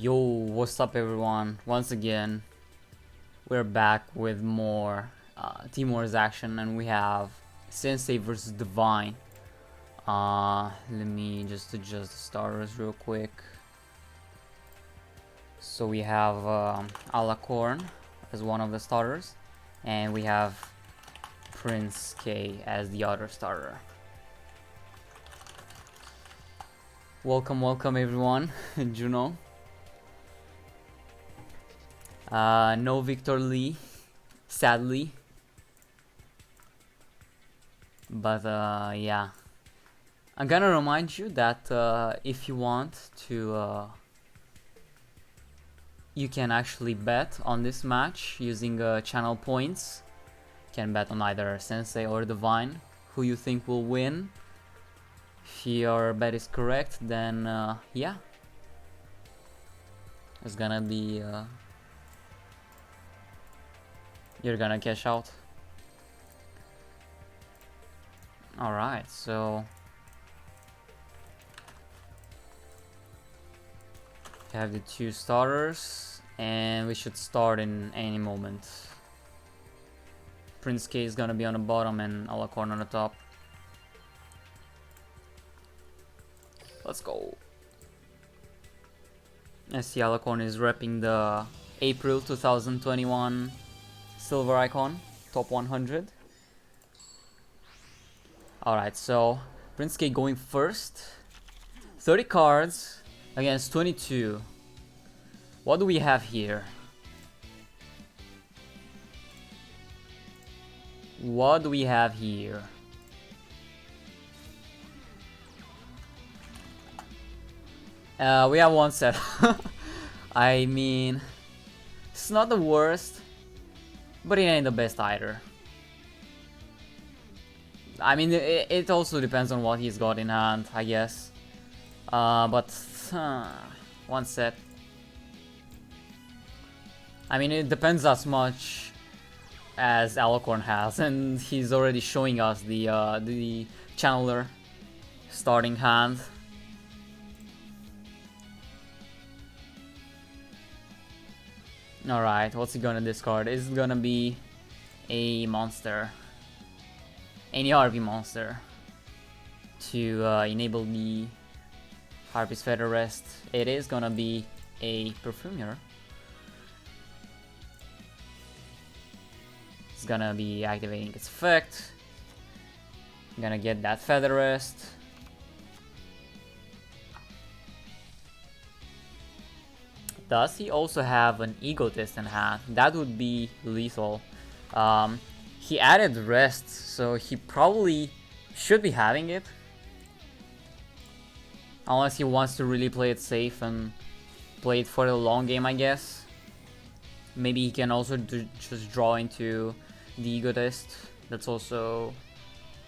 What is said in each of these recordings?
Yo, what's up everyone? Once again, we're back with more Team Wars action, and we have Sensei versus Divine. Let me just adjust the starters real quick. So we have Alacorn as one of the starters, and we have Prince K as the other starter. Welcome everyone. Juno. No Victor Lee, sadly. But yeah, I'm gonna remind you that if you want to, you can actually bet on this match using channel points. You can bet on either Sensei or Divine, who you think will win. If your bet is correct, then yeah, it's gonna be you're gonna cash out. Alright, so we have the two starters, and we should start in any moment. Prince K is gonna be on the bottom and Alacorn on the top. Let's go. I see Alacorn is repping the April 2021 silver icon, top 100. Alright, so Prince K going first. 30 cards against 22. What do we have here? What do we have here? We have one set. I mean, it's not the worst, but it ain't the best either. I mean, it also depends on what he's got in hand, I guess. But one set. I mean, it depends as much as Alacorn has, and he's already showing us the channeler starting hand. Alright, what's he gonna discard? Is it gonna be a monster? Any RV monster to enable the Harpy's Feather Rest. It is gonna be a Perfumer. It's gonna be activating its effect. I'm gonna get that Feather Rest. Does he also have an Egotist in hand? That would be lethal. He added rest, so he probably should be having it. Unless he wants to really play it safe and play it for the long game, I guess. Maybe he can also just draw into the Egotist. That's also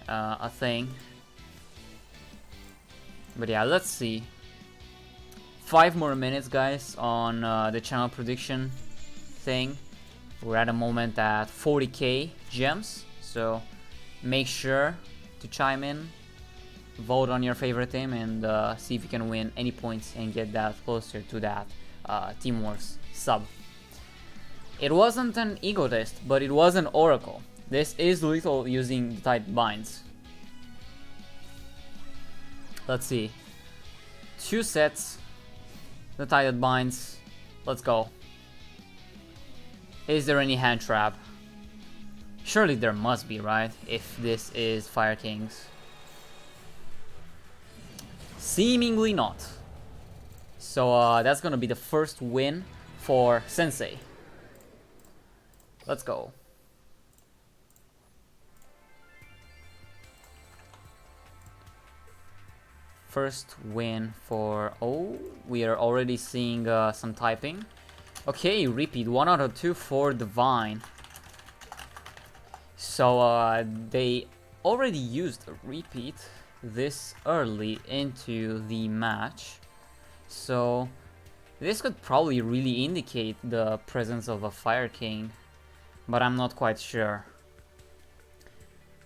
a thing. But yeah, let's see. 5 more minutes, guys, on the channel prediction thing. We're at a moment at 40k gems, so make sure to chime in, vote on your favorite team, and see if you can win any points and get that closer to that Team Wars sub. It wasn't an Egotist, but it was an Oracle. This is lethal using the tight binds. Let's see. 2 sets, the tied binds. Let's go. Is there any hand trap? Surely there must be, right? If this is Fire Kings. Seemingly not. So that's gonna be the first win for Sensei. Let's go. First win for... Oh, we are already seeing some typing. Okay, repeat 1 out of 2 for Divine. So they already used a repeat this early into the match. So this could probably really indicate the presence of a Fire King, but I'm not quite sure.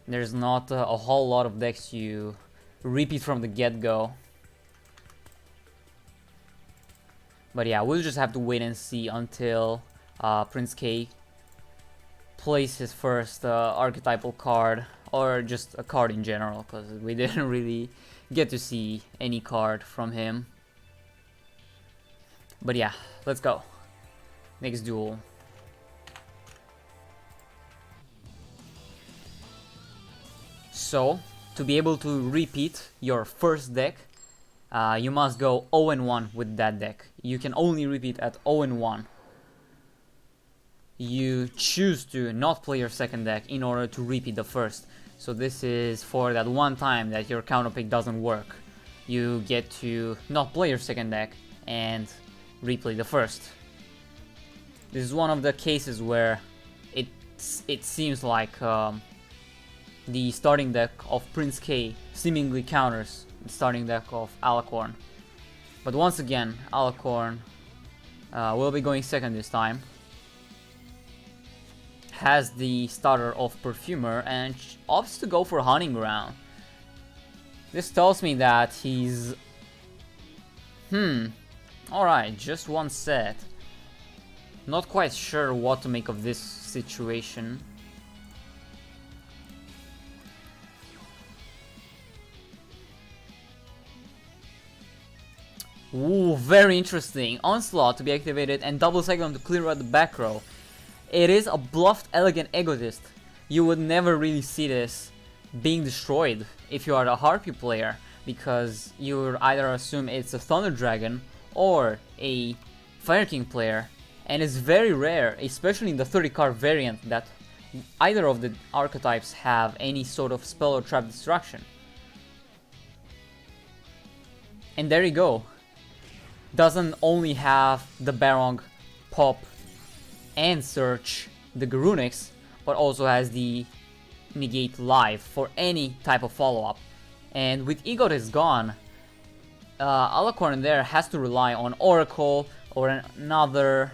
There's not a whole lot of decks you repeat from the get-go. But yeah, we'll just have to wait and see until Prince K plays his first archetypal card, or just a card in general, because we didn't really get to see any card from him. But yeah, let's go. Next duel. So, to be able to repeat your first deck, you must go 0-1 with that deck. You can only repeat at 0-1. You choose to not play your second deck in order to repeat the first. So this is for that one time that your counter pick doesn't work. You get to not play your second deck and replay the first. This is one of the cases where it seems like the starting deck of Prince K seemingly counters the starting deck of Alicorn. But once again, Alicorn will be going second this time. Has the starter of Perfumer and opts to go for Hunting Ground. This tells me that he's... Alright, just one set. Not quite sure what to make of this situation. Ooh, very interesting. Onslaught to be activated and double Cyclone to clear out the back row. It is a bluffed Elegant Egotist. You would never really see this being destroyed if you are a Harpy player, because you would either assume it's a Thunder Dragon or a Fire King player, and it's very rare, especially in the 30 card variant, that either of the archetypes have any sort of spell or trap destruction. And there you go. Doesn't only have the Barong pop and search the Garunix, but also has the negate live for any type of follow-up. And with Egotist gone, Alicorn there has to rely on Oracle or another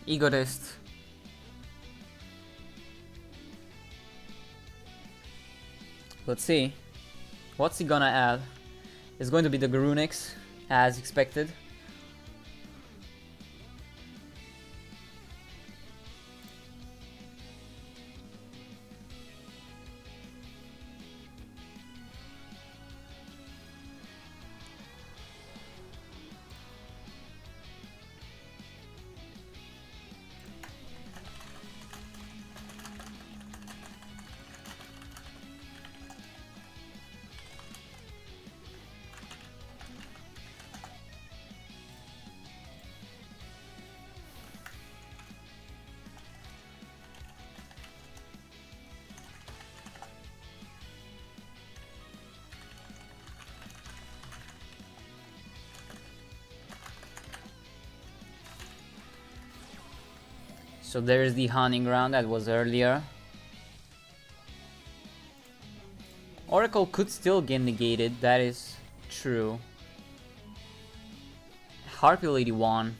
Egotist. Let's see. What's he gonna add? It's going to be the Garunix, as expected. So there's the Hunting Ground that was earlier. Oracle could still get negated, that is true. Harpy Lady won.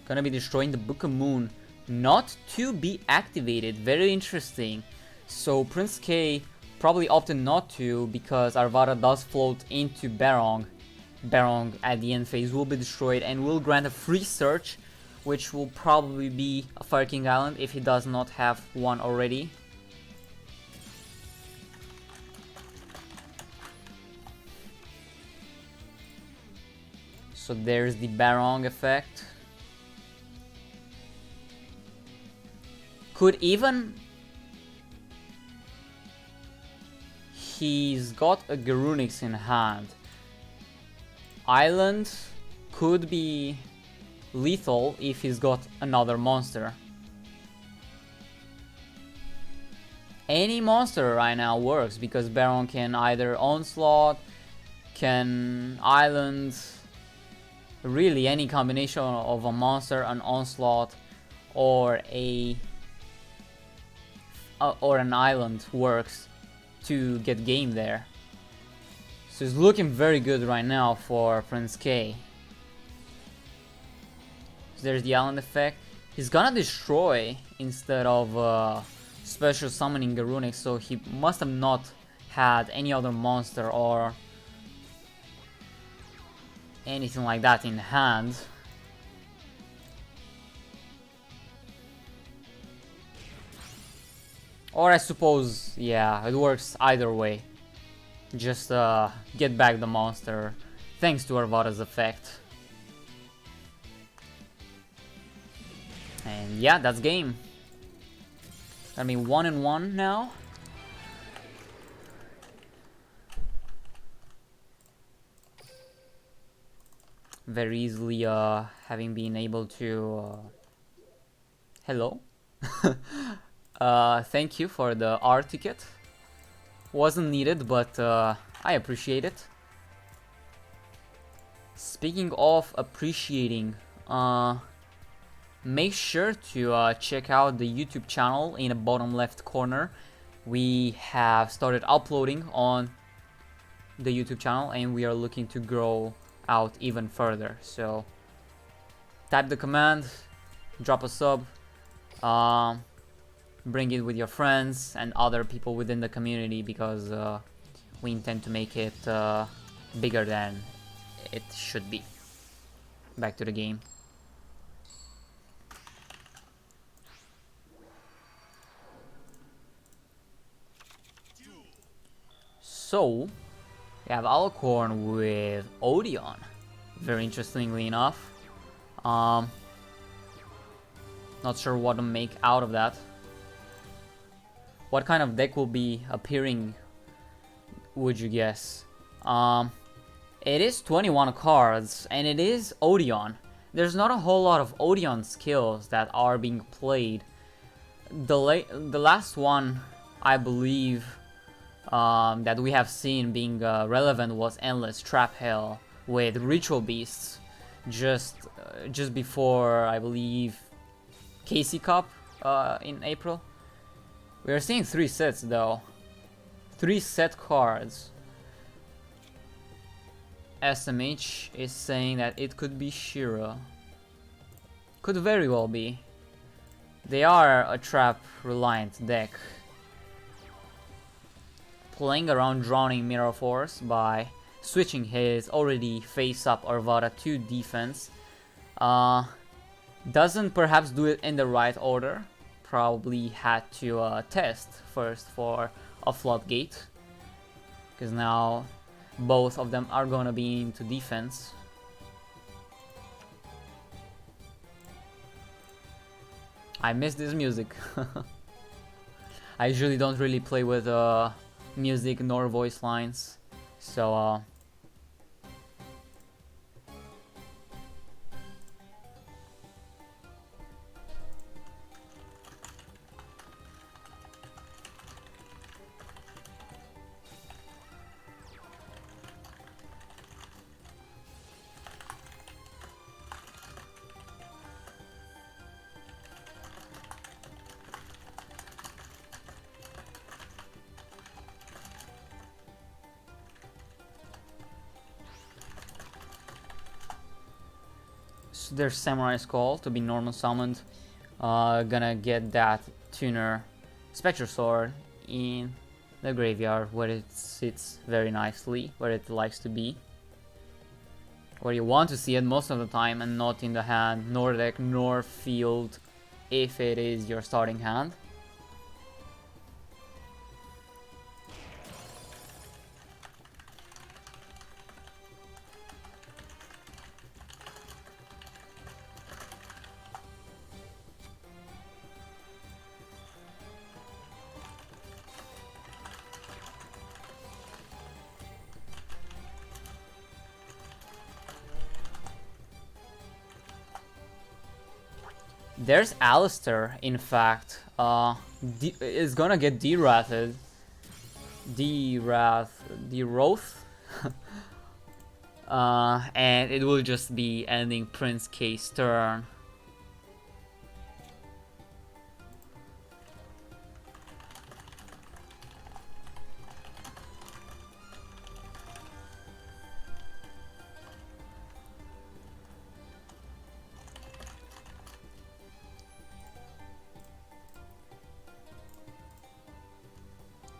Gonna be destroying the Book of Moon. Not to be activated, very interesting. So Prince K probably opted not to, because Arvada does float into Barong. Barong at the end phase will be destroyed and will grant a free search, which will probably be a Fire King Island if he does not have one already. So there's the Barong effect. Could even... He's got a Garunix in hand. Island could be lethal if he's got another monster. Any monster right now works, because Baron can either Onslaught, can Island, really any combination of a monster, an Onslaught, or an Island works to get game there. So it's looking very good right now for Prince K. So there's the island effect. He's gonna destroy instead of special summoning a runic, so he must have not had any other monster or anything like that in hand. Or I suppose, yeah, it works either way. Just get back the monster thanks to Arvada's effect. And yeah, that's game. Gonna be 1-1 now. Very easily having been able to... Hello? Thank you for the R ticket. Wasn't needed, but I appreciate it. Speaking of appreciating, make sure to check out the YouTube channel in the bottom left corner. We have started uploading on the YouTube channel and we are looking to grow out even further. So type the command, drop a sub, bring it with your friends and other people within the community, because we intend to make it bigger than it should be. Back to the game. So we have Alcorn with Odeon, very interestingly enough. Not sure what to make out of that. What kind of deck will be appearing, would you guess? It is 21 cards, and it is Odeon. There's not a whole lot of Odeon skills that are being played. The last one, I believe, that we have seen being relevant was Endless Trap Hell with Ritual Beasts, just before, I believe, KC Cup in April. We are seeing 3 sets though. 3 set cards. SMH is saying that it could be Shira. Could very well be. They are a trap reliant deck. Playing around Drowning Mirror Force by switching his already face up Arvada to defense. Doesn't perhaps do it in the right order. Probably had to test first for a floodgate, because now both of them are gonna be into defense. I miss this music. I usually don't really play with music nor voice lines, so there's Samurai Skull to be normal summoned. Gonna get that tuner Spectre Sword in the graveyard where it sits very nicely, where it likes to be. Where you want to see it most of the time, and not in the hand, nor deck, nor field, if it is your starting hand. There's Alistair, in fact, is gonna get derathed. Deroth? And it will just be ending Prince K's turn.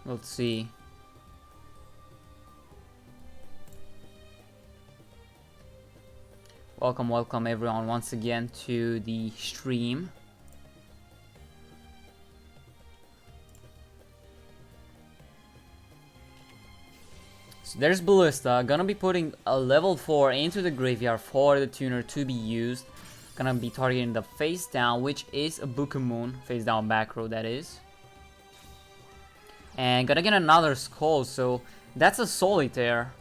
Let's see. Welcome everyone once again to the stream. So there's Ballista, gonna be putting a level 4 into the graveyard for the tuner to be used. Gonna be targeting the face down, which is a Book of Moon, face down back row that is. And gonna get another Skull, so that's a Solitaire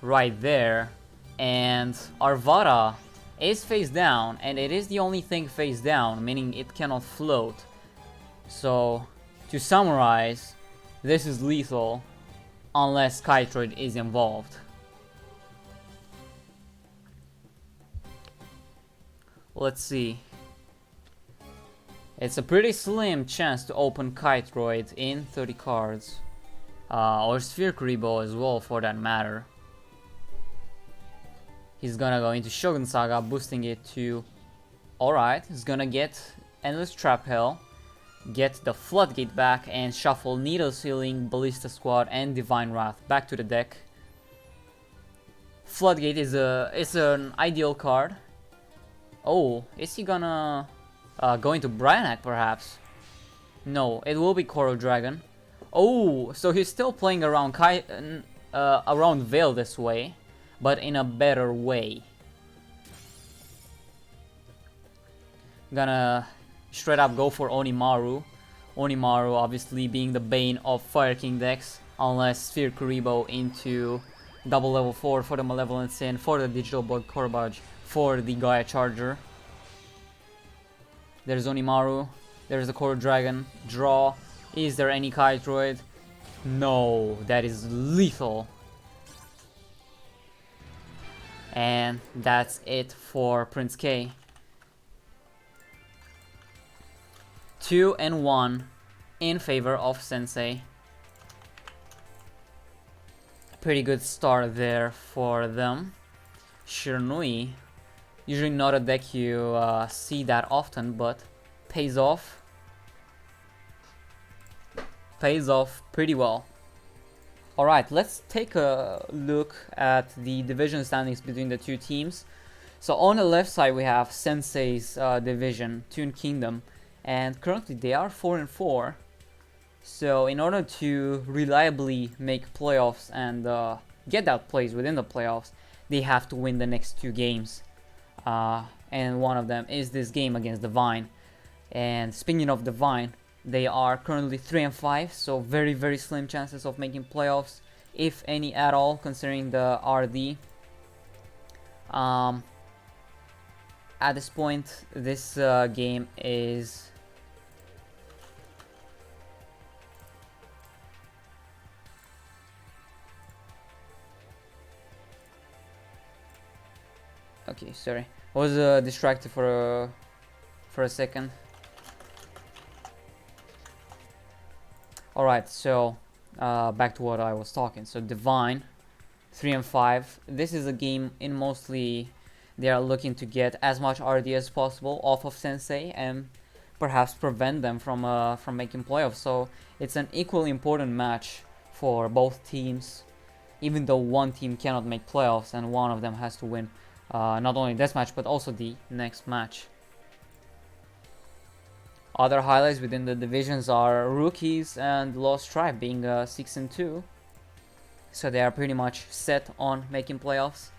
right there. And Arvada is face down, and it is the only thing face down, meaning it cannot float. So, to summarize, this is lethal unless Kytroid is involved. Let's see. It's a pretty slim chance to open Kytroid in 30 cards. Or Sphere Kuriboh as well, for that matter. He's gonna go into Shogun Saga, boosting it to... Alright, he's gonna get Endless Trap Hell, get the Floodgate back, and shuffle Needle Sealing, Ballista Squad, and Divine Wrath back to the deck. Floodgate is an ideal card. Oh, is he gonna go into Bryanak perhaps? No, it will be Coral Dragon. Oh, so he's still playing around around Veil this way, but in a better way. Gonna straight up go for Onimaru. Onimaru obviously being the bane of Fire King decks, unless Sphere Kuriboh into double level 4 for the Malevolent Sin, for the Digital Blood Corbage, for the Gaia Charger. There's Onimaru, there's the Coral Dragon, draw. Is there any Kytroid? No, that is lethal. And that's it for Prince K. 2-1 in favor of Sensei. Pretty good start there for them. Shiranui, usually not a deck you see that often, but pays off. Pays off pretty well. Alright, let's take a look at the division standings between the two teams. So on the left side we have Sensei's division, Toon Kingdom, and currently they are 4-4. So in order to reliably make playoffs and get that place within the playoffs, they have to win the next 2 games. And one of them is this game against Divine. And speaking of Divine, they are currently 3-5, so very slim chances of making playoffs, if any at all, considering the RD. At this point, this game is... Okay, sorry. I was distracted for a second. Alright, so back to what I was talking. So Divine, 3-5. This is a game in mostly they are looking to get as much RD as possible off of Sensei and perhaps prevent them from making playoffs. So it's an equally important match for both teams, even though one team cannot make playoffs and one of them has to win not only this match but also the next match. Other highlights within the divisions are Rookies and Lost Tribe being 6-2, so they are pretty much set on making playoffs.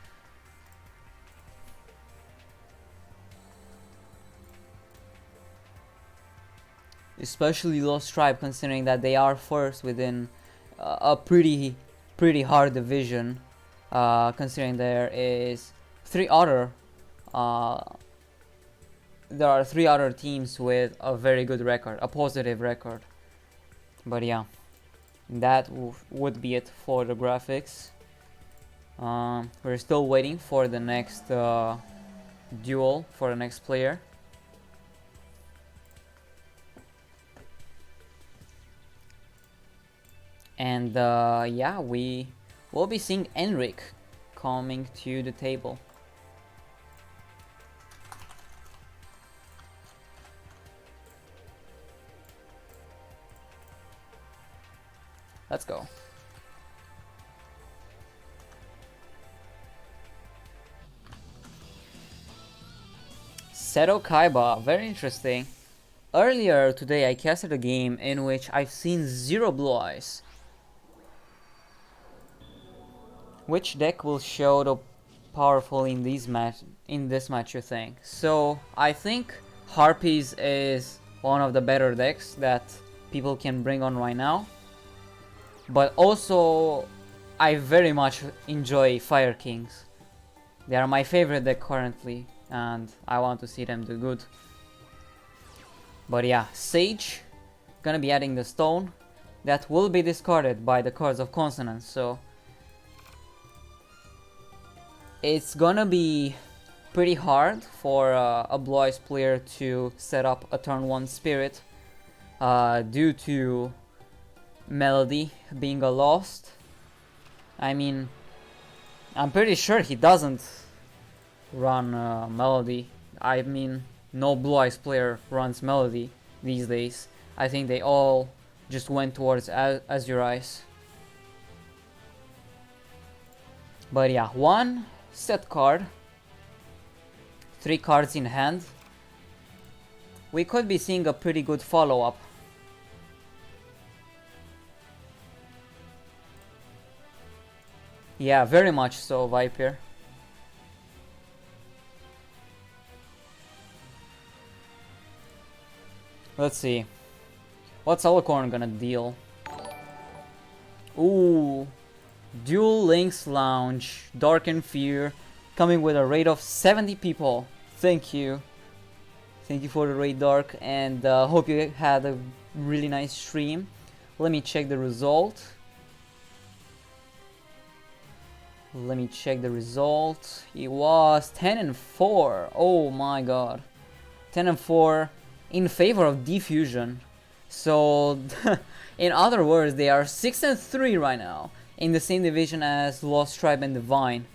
Especially Lost Tribe, considering that they are first within a pretty hard division, considering there are 3 other teams with a very good record, a positive record. But yeah, that would be it for the graphics. We're still waiting for the next duel, for the next player. And yeah, we will be seeing Enric coming to the table. Let's go. Seto Kaiba, very interesting. Earlier today I casted a game in which I've seen 0 blue eyes. Which deck will show the powerful in this match, you think? So I think Harpies is one of the better decks that people can bring on right now. But also I very much enjoy Fire Kings. They are my favorite deck currently, and I want to see them do good. But yeah, Sage, gonna be adding the stone that will be discarded by the cards of Consonance, so it's gonna be pretty hard for a Blue Eyes player to set up a turn 1 Spirit due to Melody being a lost. I mean, I'm pretty sure he doesn't run Melody. I mean, no Blue Eyes player runs Melody these days. I think they all just went towards Azure Eyes. But yeah, 1 set card, 3 cards in hand. We could be seeing a pretty good follow-up. Yeah, very much so, Viper. Let's see. What's Alicorn gonna deal? Ooh. Duel Links Lounge. Dark and Fear. Coming with a rate of 70 people. Thank you. Thank you for the raid, Dark. And hope you had a really nice stream. Let me check the result. It was 10 and 4. Oh my god. 10 and 4 in favor of Diffusion. So, in other words, they are 6 and 3 right now, in the same division as Lost Tribe and Divine.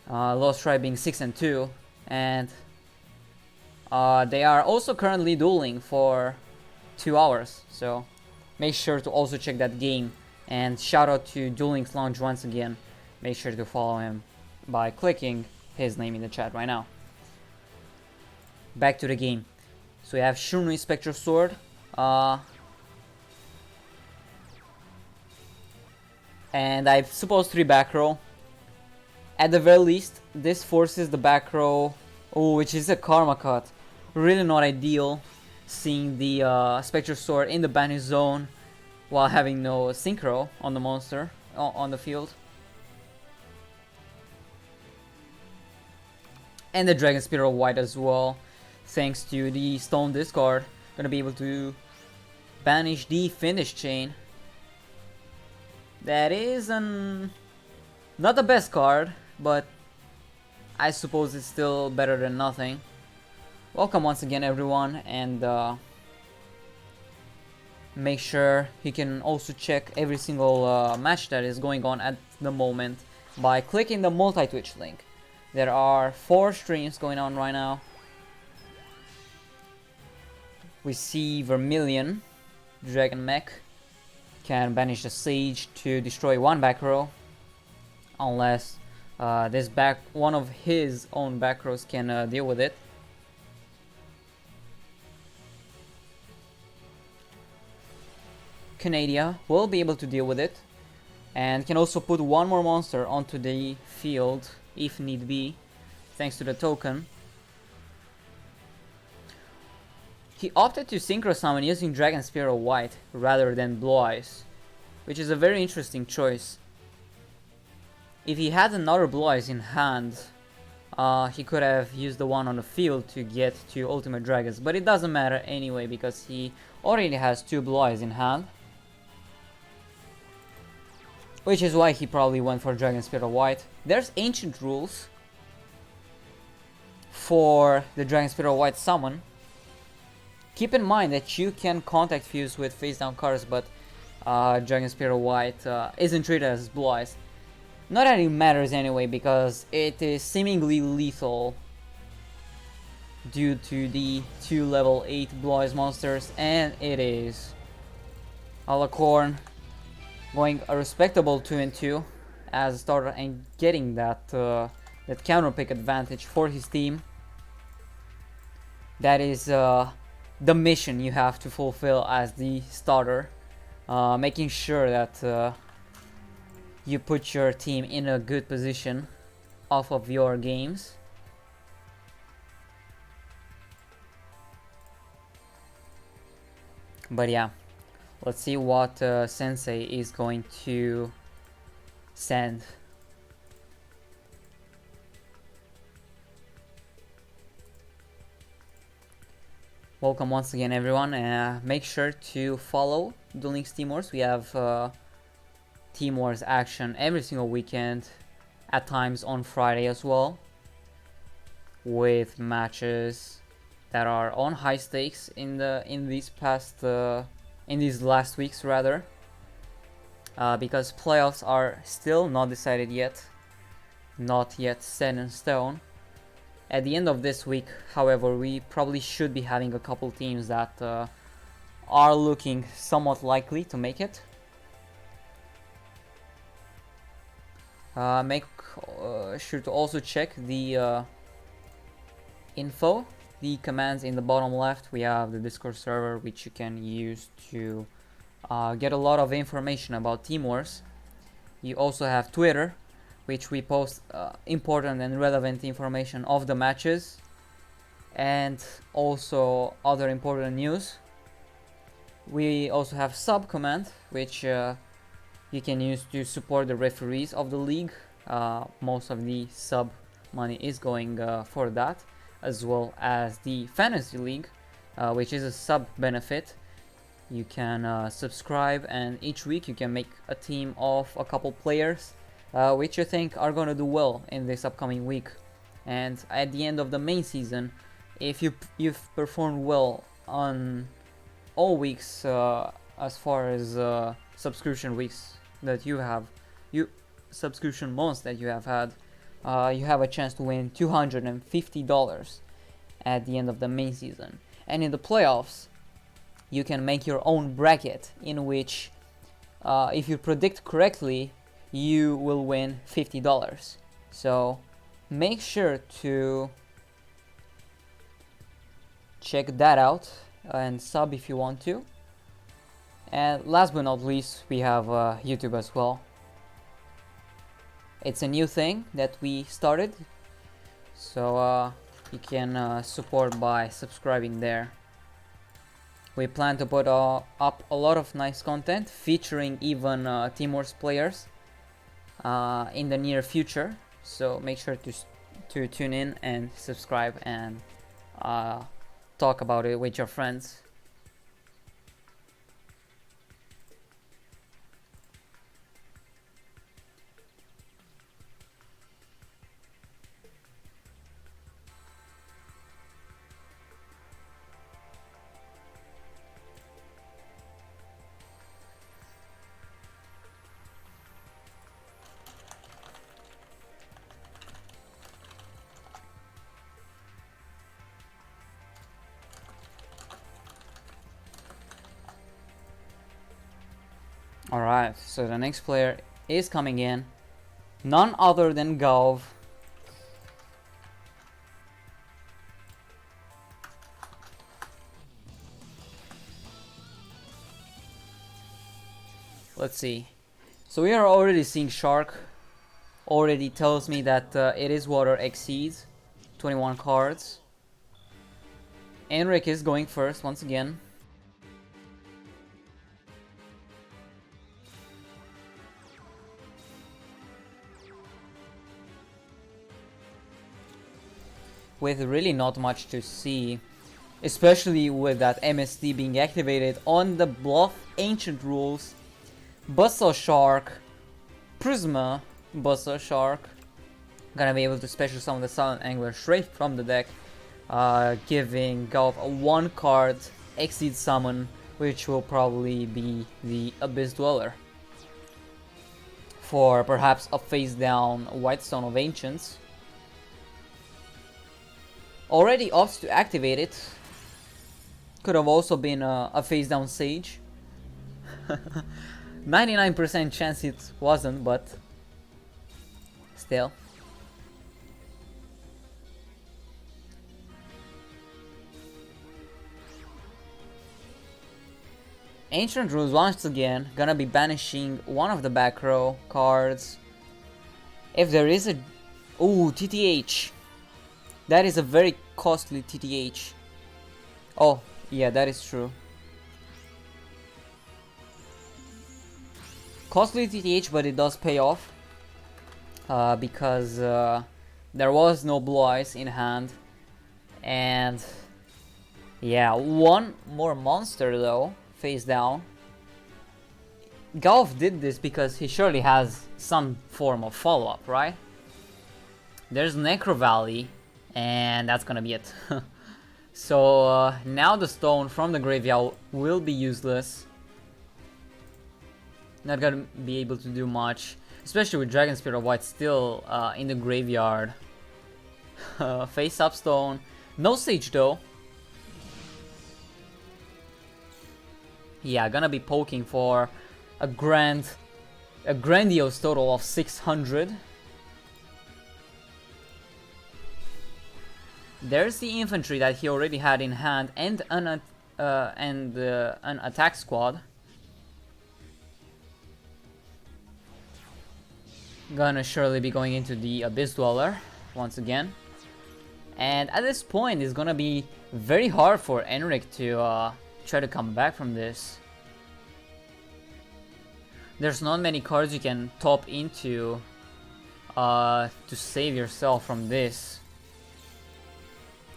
Lost Tribe being 6 and 2, and they are also currently dueling for 2 hours. So, make sure to also check that game. And shout out to Duel Links Lounge once again. Make sure to follow him by clicking his name in the chat right now. Back to the game. So we have Shunui Spectral Sword. And I suppose 3 back row. At the very least, this forces the back row, which is a Karma Cut. Really not ideal, seeing the Spectral Sword in the banish zone while having no Synchro on the monster, on the field. And the Dragon Spear of White as well, thanks to the Stone discard. Gonna be able to banish the Finish Chain. That is not the best card, but I suppose it's still better than nothing. Welcome once again, everyone, and make sure you can also check every single match that is going on at the moment by clicking the multi-Twitch link. There are 4 streams going on right now. We see Vermilion, Dragon Mech, can banish the Sage to destroy 1 back row, unless one of his own back rows can deal with it. Canadia will be able to deal with it, and can also put 1 more monster onto the field if need be, thanks to the token. He opted to Synchro Summon using Dragon Spear of White rather than Blue Eyes, which is a very interesting choice. If he had another Blue Eyes in hand, he could have used the one on the field to get to Ultimate Dragons, but it doesn't matter anyway because he already has 2 Blue Eyes in hand. Which is why he probably went for Dragon Spear of White. There's ancient rules for the Dragon Spear of White summon. Keep in mind that you can contact fuse with face down cards, but Dragon Spear of White isn't treated as Blue Eyes. Not that it matters anyway, because it is seemingly lethal due to the 2 level 8 Blue Eyes monsters, and it is. Alicorn going a respectable 2-2 as a starter and getting that that counter pick advantage for his team. That is the mission you have to fulfill as the starter, making sure that you put your team in a good position off of your games. But yeah, let's see what Sensei is going to send. Welcome once again, everyone. Make sure to follow Duel Links Team Wars. We have Team Wars action every single weekend, at times on Friday as well, with matches that are on high stakes in these last weeks rather, because playoffs are still not decided yet, not yet set in stone. At the end of this week, however, we probably should be having a couple teams that are looking somewhat likely to make it. Make sure to also check the info, the commands in the bottom left. We have the Discord server, which you can use to get a lot of information about Team Wars. You also have Twitter, which we post important and relevant information of the matches, and also other important news. We also have sub command, which you can use to support the referees of the league. Most of the sub money is going for that, as well as the fantasy league, which is a sub benefit. You can subscribe, and each week you can make a team of a couple players which you think are going to do well in this upcoming week. And at the end of the main season, if you've performed well on all weeks, as far as subscription weeks that you have, subscription months that you have had, you have a chance to win $250 at the end of the main season. And in the playoffs, you can make your own bracket in which, if you predict correctly, you will win $50. So make sure to check that out and sub if you want to. And last but not least, we have YouTube as well. It's a new thing that we started, so you can support by subscribing there. We plan to put up a lot of nice content featuring even Team Wars players in the near future, so make sure to tune in and subscribe and talk about it with your friends. Alright, so the next player is coming in, none other than Gov. Let's see. So we are already seeing Shark. Already tells me that it is water exceeds 21 cards. Enric is going first once again. With really not much to see, especially with that MST being activated on the Bluff Ancient rules. Buzzsaw Shark, Prisma, Buzzsaw Shark, gonna be able to special summon the Silent Angler straight from the deck, giving Golf a 1 card Exceed summon, which will probably be the Abyss Dweller, for perhaps a face down Whitestone of Ancients. Already opts to activate it. Could have also been a face down Sage. 99% chance it wasn't, but still. Ancient Rules once again gonna be banishing one of the back row cards. If there is a... Ooh, TTH. That is a very costly TTH. Oh, yeah, that is true. Costly TTH, but it does pay off. Because there was no Blue Eyes in hand. And... yeah, one more monster though, face down. Golf did this because he surely has some form of follow-up, right? There's Necro Valley, and that's gonna be it. So now the stone from the graveyard will be useless. Not gonna be able to do much, especially with Dragon Spirit of White still in the graveyard. Face up stone, no Sage though. Yeah, gonna be poking for a grandiose total of 600. There's the infantry that he already had in hand and an attack squad. Gonna surely be going into the Abyss Dweller once again. And at this point, it's gonna be very hard for Enric to try to come back from this. There's not many cards you can top into to save yourself from this.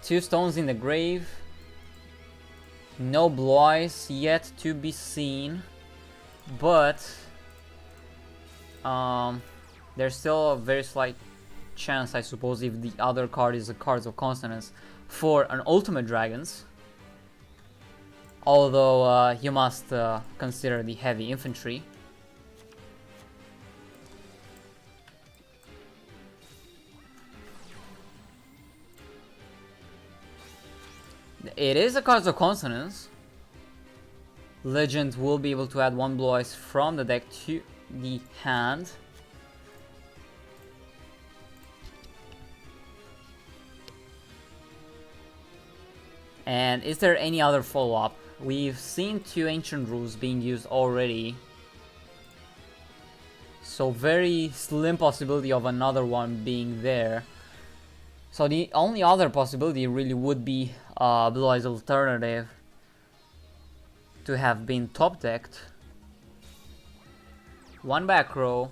2 stones in the grave. No Blue Eyes yet to be seen. But there's still a very slight chance, I suppose, if the other card is a Cards of Consonance for an Ultimate Dragons. Although you must consider the heavy infantry. It is a Cards of Consonance. Legend will be able to add 1 Blue Eyes from the deck to the hand. And is there any other follow-up? We've seen 2 Ancient Rules being used already. So very slim possibility of another one being there. So the only other possibility really would be Blue Eyes alternative to have been top decked. 1 back row.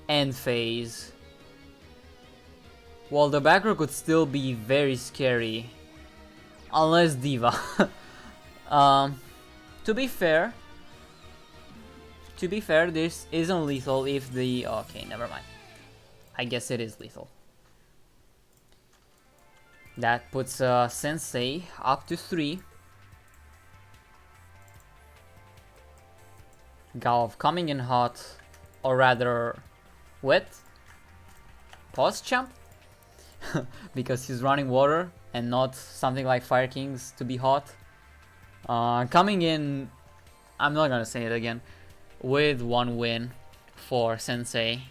End phase. Well, the back row could still be very scary. Unless Diva. To be fair, this isn't lethal if the... okay, never mind. I guess it is lethal. That puts Sensei up to 3. Golf coming in hot, or rather wet. Pause champ? Because he's running water and not something like Fire Kings to be hot. Coming in, I'm not gonna say it again, with 1 win for Sensei.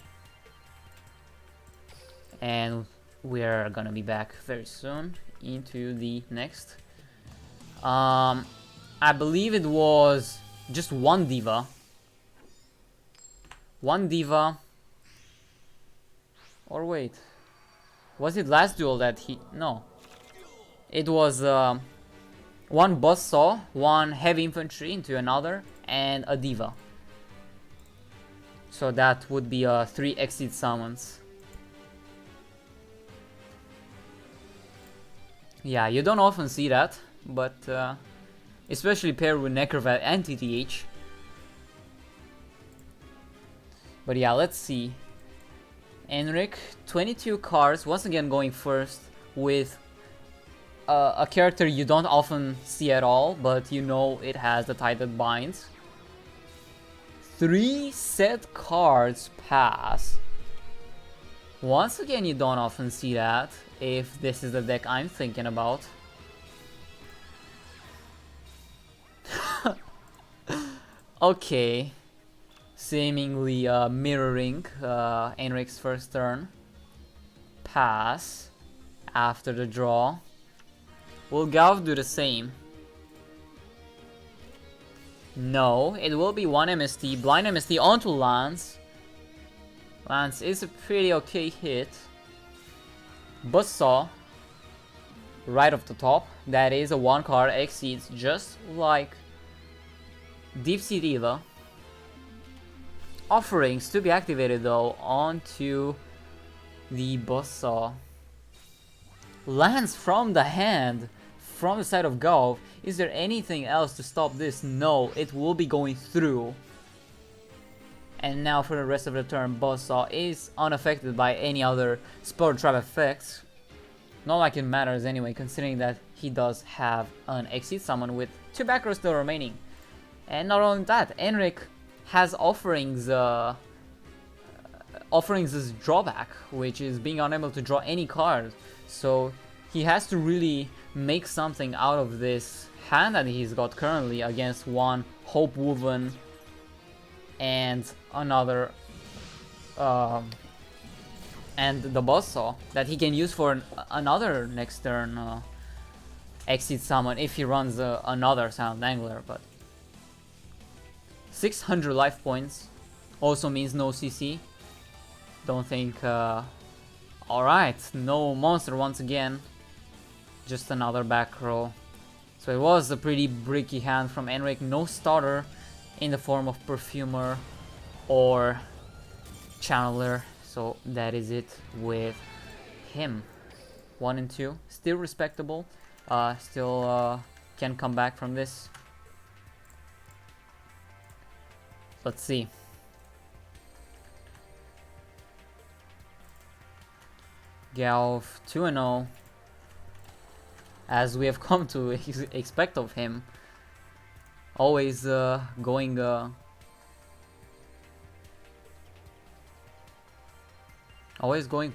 And we're gonna be back very soon into the next. I believe it was just 1 Diva. 1 Diva. Or wait. Was it last duel that he... no. It was 1 Buzzsaw, 1 Heavy Infantry into another, and a Diva. So that would be 3 Exit Summons. Yeah, you don't often see that, but especially paired with Necrovat and TTH. But yeah, let's see. Enric, 22 cards, once again going first with a character you don't often see at all, but you know it has the tie that binds. 3 set cards pass. Once again, you don't often see that, if this is the deck I'm thinking about. Okay. Seemingly mirroring Enric's first turn. Pass. After the draw. Will Galv do the same? No, it will be 1 MST. Blind MST onto Lance. Lance is a pretty okay hit. Buzzsaw. Right off the top. That is a 1 card exceeds, just like Deep Sea Diva. Offerings to be activated though onto the Buzzsaw. Lands from the hand, from the side of Galv. Is there anything else to stop this? No, it will be going through. And now for the rest of the turn, Buzzsaw is unaffected by any other spell trap effects. Not like it matters anyway, considering that he does have an Exceed Summon with 2 back rows still remaining. And not only that, Enric has offerings as drawback, which is being unable to draw any card. So he has to really make something out of this hand that he's got currently against one Hope Woven and another and the Buzzsaw that he can use for another next turn Exceed Summon if he runs another Sound Angler. But 600 life points also means no CC. Don't think... Alright, no monster once again. Just another back row. So it was a pretty bricky hand from Enric. No starter in the form of Perfumer or Channeler. So that is it with him. 1 and 2. Still respectable. Still can come back from this. Let's see. Galv 2-0, as we have come to expect of him. Always going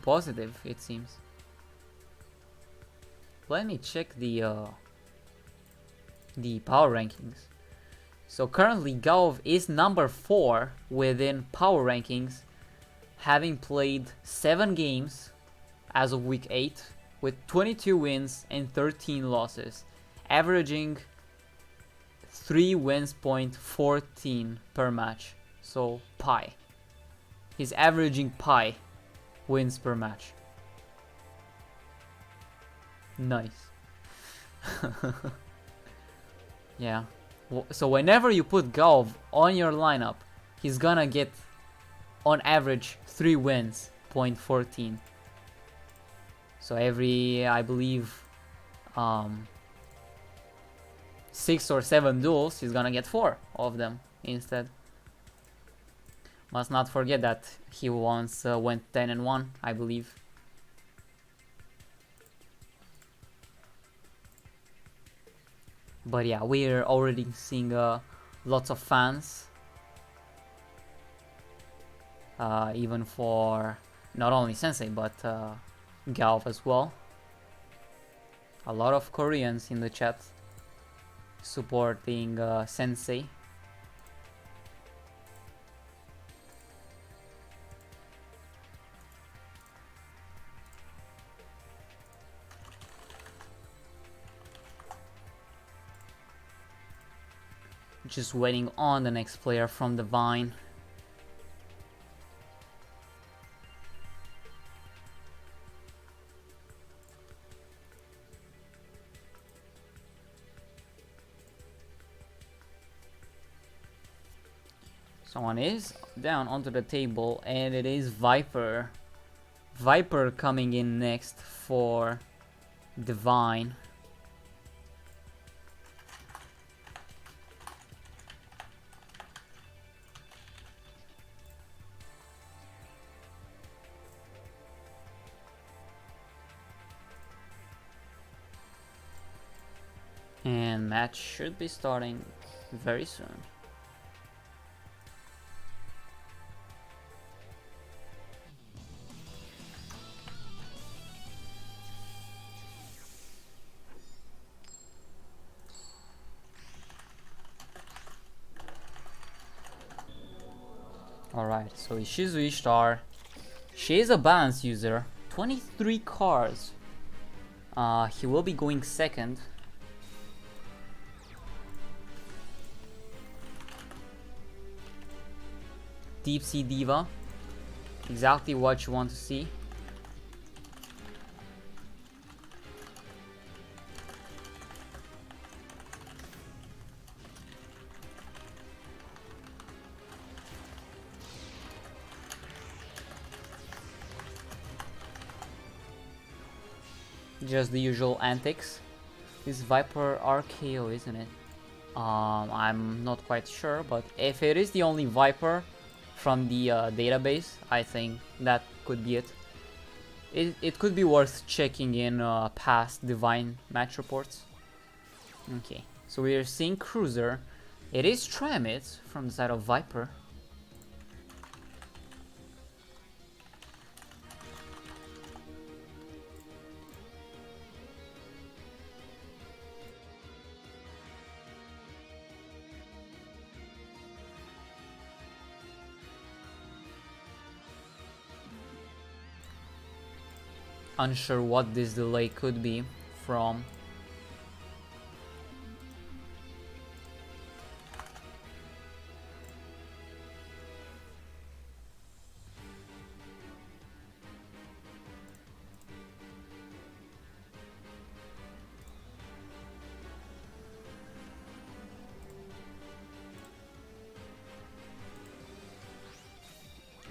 positive, it seems. Let me check the power rankings. So currently Galv is number 4 within power rankings, having played 7 games as of week 8 with 22 wins and 13 losses, averaging 3 wins point 14 per match. So pi. He's averaging pi wins per match. Nice. Yeah. So whenever you put Galv on your lineup, he's gonna get on average 3 wins point 14. So every, I believe, 6 or 7 duels, he's gonna get 4 of them instead. Must not forget that he once went 10-1, I believe. But yeah, we're already seeing lots of fans. Even for not only Sensei, but Galv as well. A lot of Koreans in the chat supporting Sensei. Just waiting on the next player from the Vine. Someone is down onto the table, and it is Viper. Viper coming in next for Divine. And match should be starting very soon. Alright, so HeyZZy star. She is a balance user. 23 cards. He will be going second. Deep Sea Diva. Exactly what you want to see. Just the usual antics. This Viper RKO, isn't it? I'm not quite sure, but if it is the only Viper from the database, I think that could be it. It could be worth checking in past Divine match reports. Okay, so we are seeing Cruiser. It is Tramit from the side of Viper. Unsure what this delay could be from.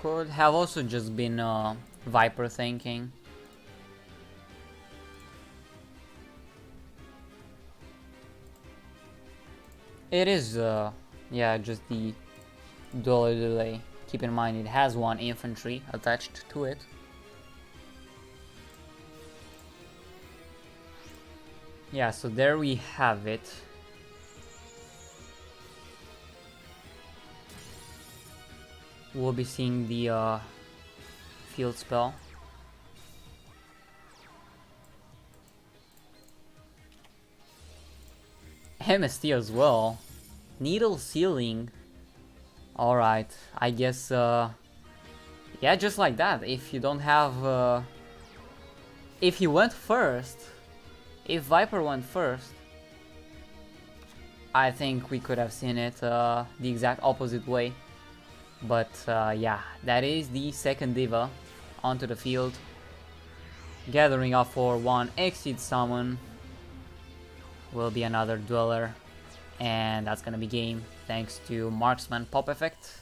Could have also just been Viper thinking. It is, yeah, just the dual delay. Keep in mind it has one infantry attached to it. Yeah, so there we have it. We'll be seeing the field spell. MST as well. Needle Sealing. Alright, I guess, yeah, just like that. If you don't have, if he went first, if Viper went first, I think we could have seen it the exact opposite way. But yeah, that is the second Diva onto the field. Gathering up for one Exceed Summon. Will be another Dweller. And that's gonna be game thanks to Marksman Pop Effect.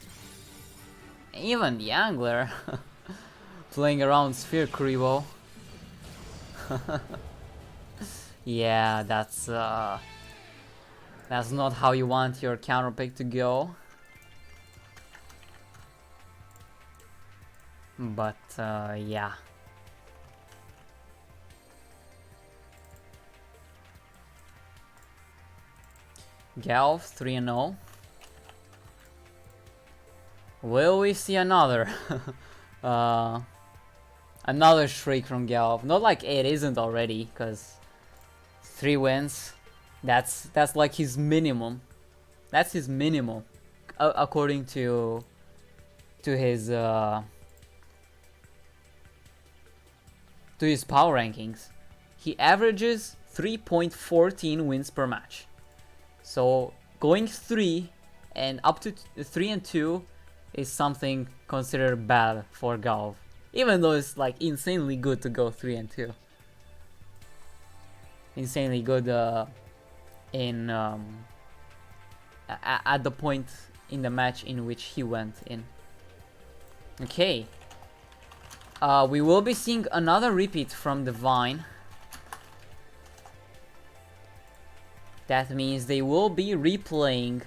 Even the Angler playing around Sphere Kuribo. Yeah, that's not how you want your counter pick to go. But yeah. Galv 3-0. Will we see another? Another Shriek from Galv. Not like it isn't already, because 3 wins. That's like his minimum. That's his minimum, according to his power rankings. He averages 3.14 wins per match. So going 3 and up to 3 and 2 is something considered bad for Galv. Even though it's like insanely good to go 3 and 2. Insanely good in at the point in the match in which he went in. Okay. We will be seeing another repeat from Divine. That means they will be replaying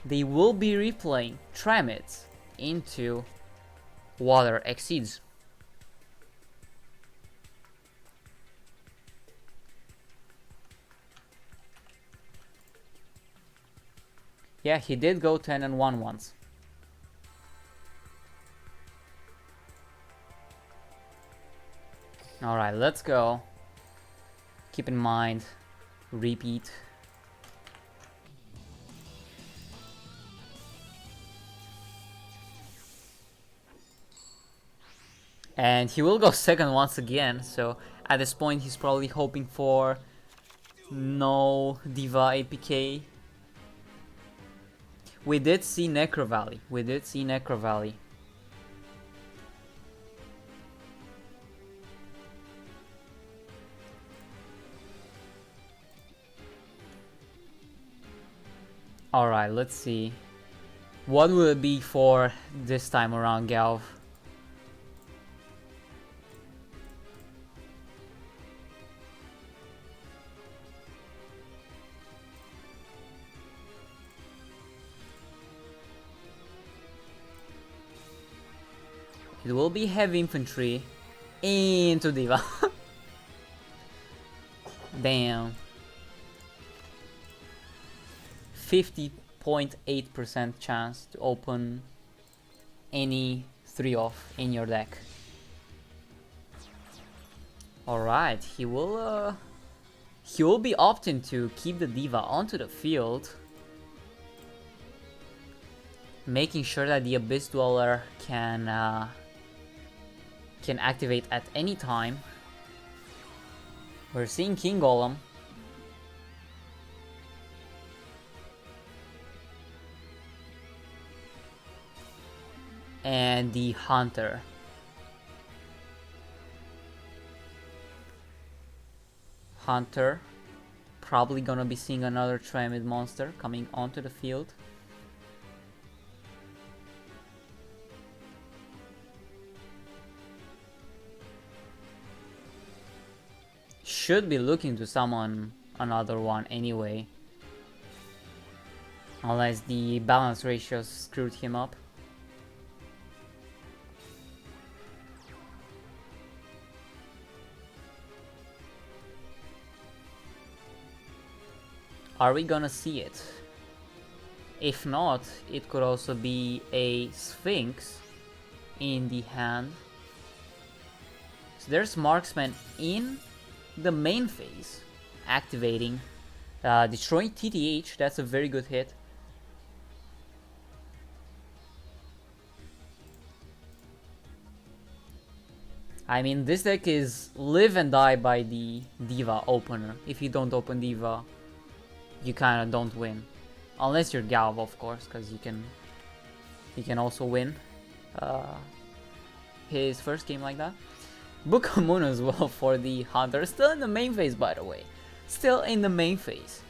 Tramit into Water Exceeds. Yeah, he did go 10 and 1 once. Alright, let's go. Keep in mind, repeat. And he will go second once again, so at this point he's probably hoping for no Diva APK. We did see Necro Valley. We did see Necro Valley. Alright, let's see. What will it be for this time around, Galv? It will be heavy infantry into Diva. Damn. 50.8% chance to open any 3-off in your deck. Alright, he will be opting to keep the Diva onto the field, making sure that the Abyss Dweller can activate at any time. We're seeing King Golem. And the Hunter. Hunter probably gonna be seeing another Triamid monster coming onto the field. Should be looking to summon another one anyway, unless the balance ratios screwed him up. Are we gonna see it? If not, it could also be a Sphinx in the hand. So there's Marksman in the main phase, activating, destroying TTH. That's a very good hit. I mean, this deck is live and die by the Diva opener. If you don't open Diva, you kind of don't win, unless you're Galv, of course, because you can also win his first game like that. Book of Moon as well for the Hunter, still in the main phase, by the way, still in the main phase.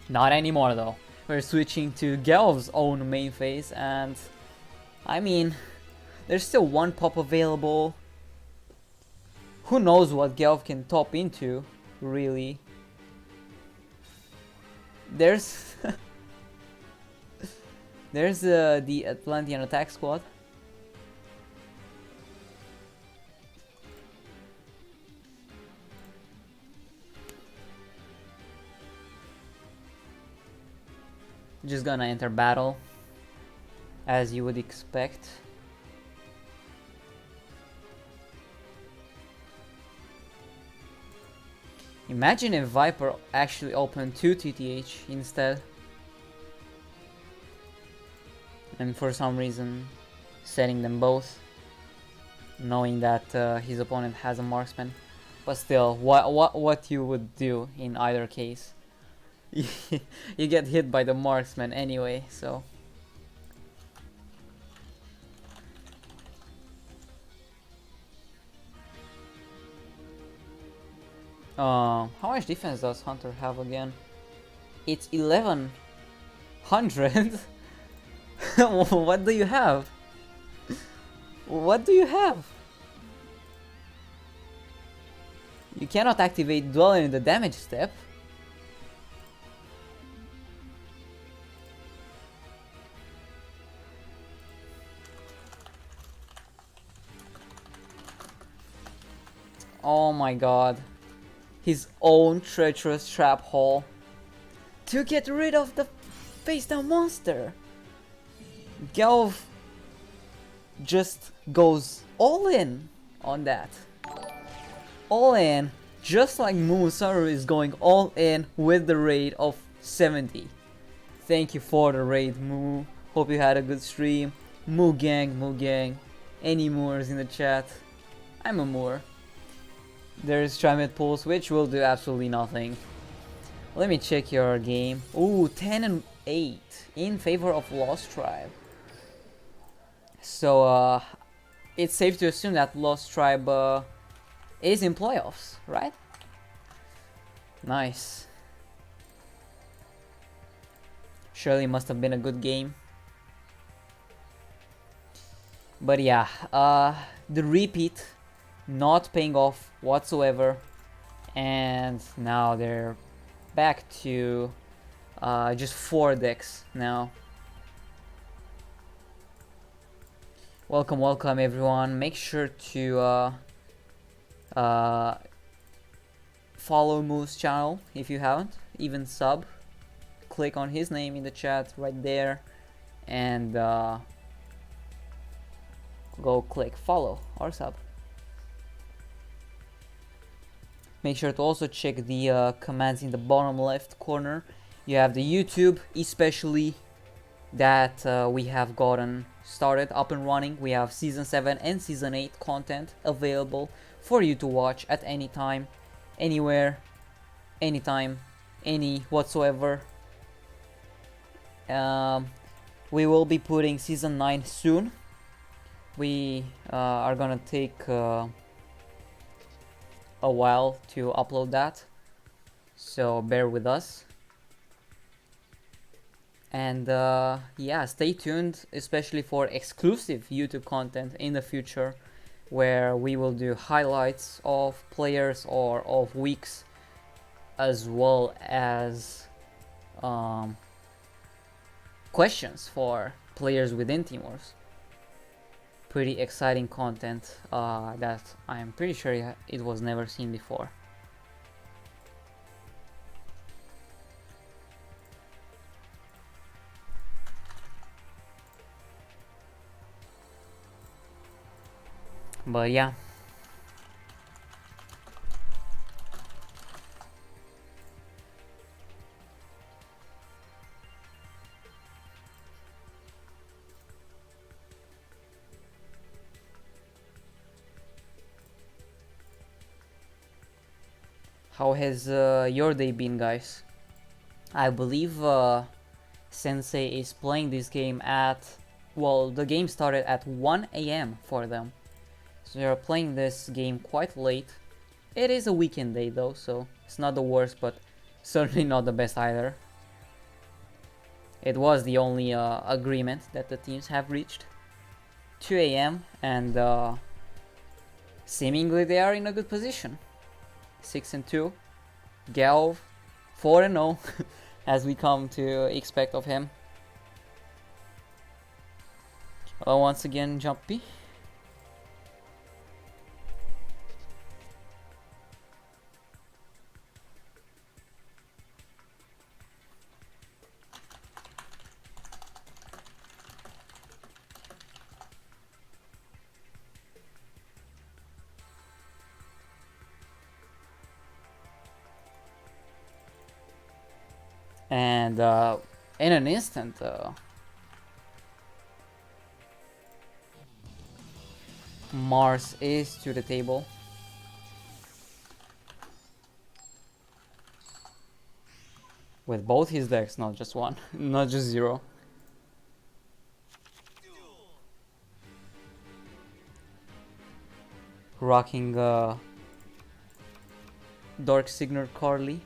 Not anymore though. We're switching to Galv's own main phase, and I mean, there's still one pop available. Who knows what Galv can top into, really. There's the Atlantean attack squad. Just gonna enter battle, as you would expect. Imagine if Viper actually opened 2 TTH instead, and for some reason setting them both, knowing that his opponent has a marksman. But still, what you would do in either case? You get hit by the marksman anyway, so. How much defense does Hunter have again? It's 1100. What do you have? What do you have? You cannot activate Dweller in the damage step. Oh my god. His own treacherous trap hole to get rid of the face down monster. Galv just goes all in on that. All in, just like Musaru is going all in with the raid of 70. Thank you for the raid, Moo. Hope you had a good stream. Moo gang, Moo gang. Any Moors in the chat? I'm a Moor. There's Trimet Pulse, which will do absolutely nothing. Let me check your game. Ooh, 10 and 8 in favor of Lost Tribe. So, it's safe to assume that Lost Tribe is in playoffs, right? Nice. Surely must have been a good game. But yeah, the repeat not paying off whatsoever, and now they're back to just 4 decks now. Welcome, welcome everyone. Make sure to follow Moose channel if you haven't, even sub. Click on his name in the chat right there, and go click follow or sub. Make sure to also check the commands in the bottom left corner. You have the YouTube, especially that we have gotten started up and running. We have season 7 and season 8 content available for you to watch at any time, anywhere, anytime, any whatsoever. We will be putting season 9 soon. We are gonna take a while to upload that, so bear with us. And yeah, stay tuned, especially for exclusive YouTube content in the future, where we will do highlights of players or of weeks, as well as questions for players within Team Wars. Pretty exciting content that I'm pretty sure it was never seen before. But yeah. How has your day been, guys? I believe Sensei is playing this game at, well, the game started at 1 AM for them. So they're playing this game quite late. It is a weekend day though, so it's not the worst, but certainly not the best either. It was the only agreement that the teams have reached. 2 AM, and seemingly they are in a good position. 6 and 2. Galv 4 and 0, as we come to expect of him. Once again, Jumpy. And in an instant, Mars is to the table. With both his decks, not just one, not just 0. Rocking Dark Signer Carly.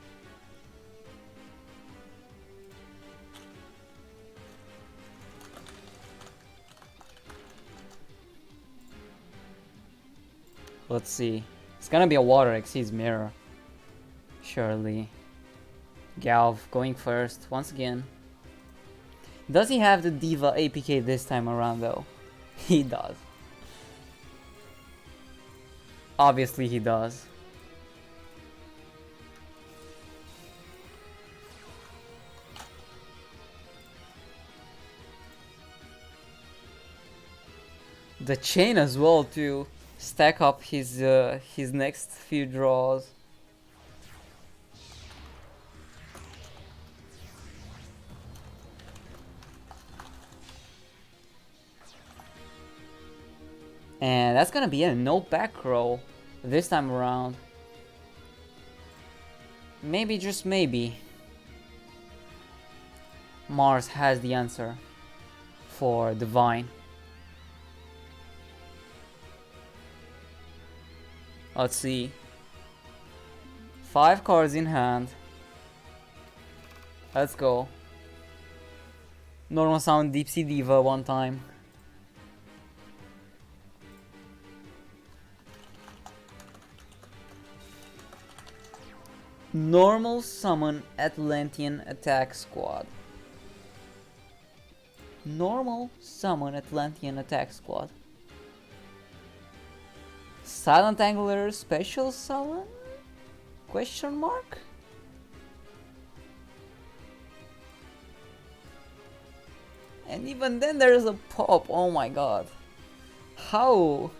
Let's see. It's gonna be a Water Exceeds Mirror. Surely. Galv going first once again. Does he have the Diva APK this time around though? He does. Obviously he does. The chain as well to stack up his next few draws. And that's gonna be a no back row this time around. Maybe, just maybe, Mars has the answer for Divine. Let's see. 5 cards in hand. Let's go. Normal sound Deep Sea Diva one time. Normal summon Atlantean attack squad. Normal summon Atlantean attack squad. Silent Angler special summon? Question mark? And even then there's a pop, oh my god. How?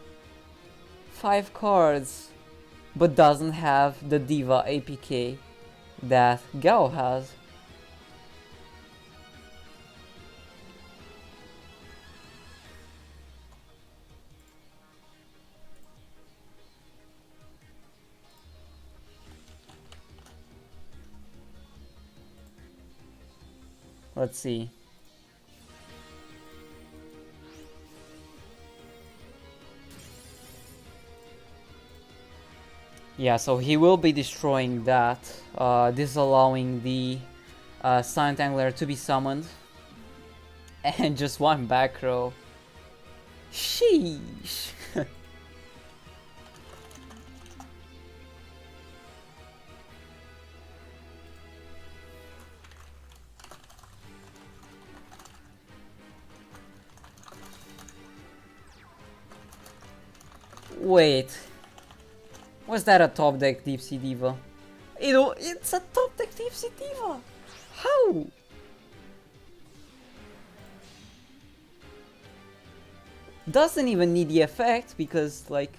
5 cards, but doesn't have the Diva APK that Gao has. Let's see. Yeah, so he will be destroying that, disallowing the Silent Angler to be summoned. And just one back row. Sheesh. Wait. Was that a top deck Deep Sea Diva? You know, it's a top deck Deep Sea Diva! How? Doesn't even need the effect because, like...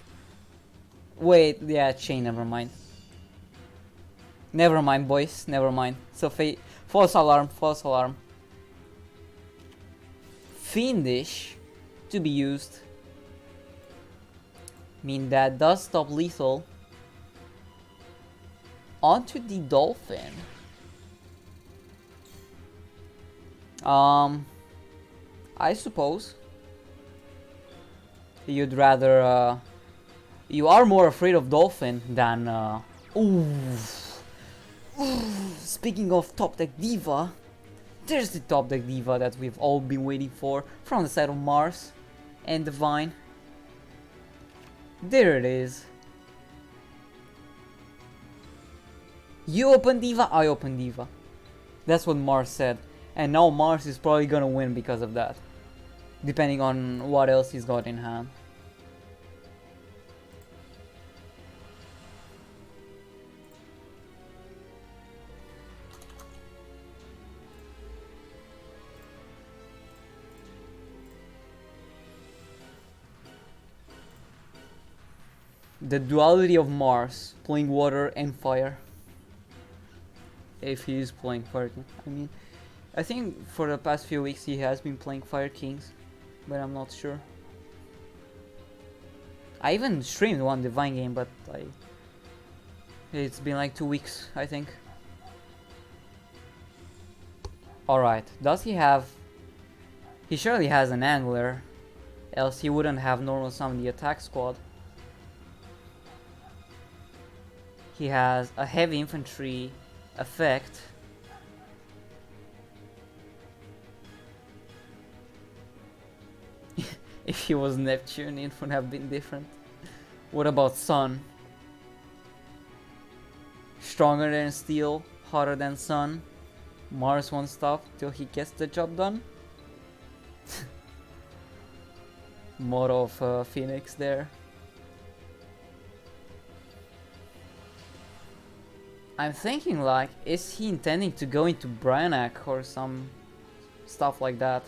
Wait, yeah, chain, never mind. Never mind, boys, never mind. So, false alarm, false alarm. Fiendish to be used. Mean that does stop lethal. Onto the Dolphin. I suppose you'd rather you are more afraid of Dolphin than speaking of top deck Diva, there's the top deck Diva that we've all been waiting for from the side of Mars and Divine. There it is. You open Diva, I open Diva. That's what Mars said. And now Mars is probably gonna win because of that. Depending on what else he's got in hand. The duality of Mars, playing water and fire. If he is playing Fire King. I mean, I think for the past few weeks he has been playing Fire Kings, but I'm not sure. I even streamed one Divine game, but it's been like 2 weeks, I think. Alright, does he have... He surely has an Angler, else he wouldn't have normal summon the attack squad. He has a heavy infantry effect. If he was Neptune, it would have been different. What about Sun? Stronger than Steel, hotter than Sun. Mars won't stop till he gets the job done. Motto of Phoenix there. I'm thinking, like, is he intending to go into Bryanak or some stuff like that?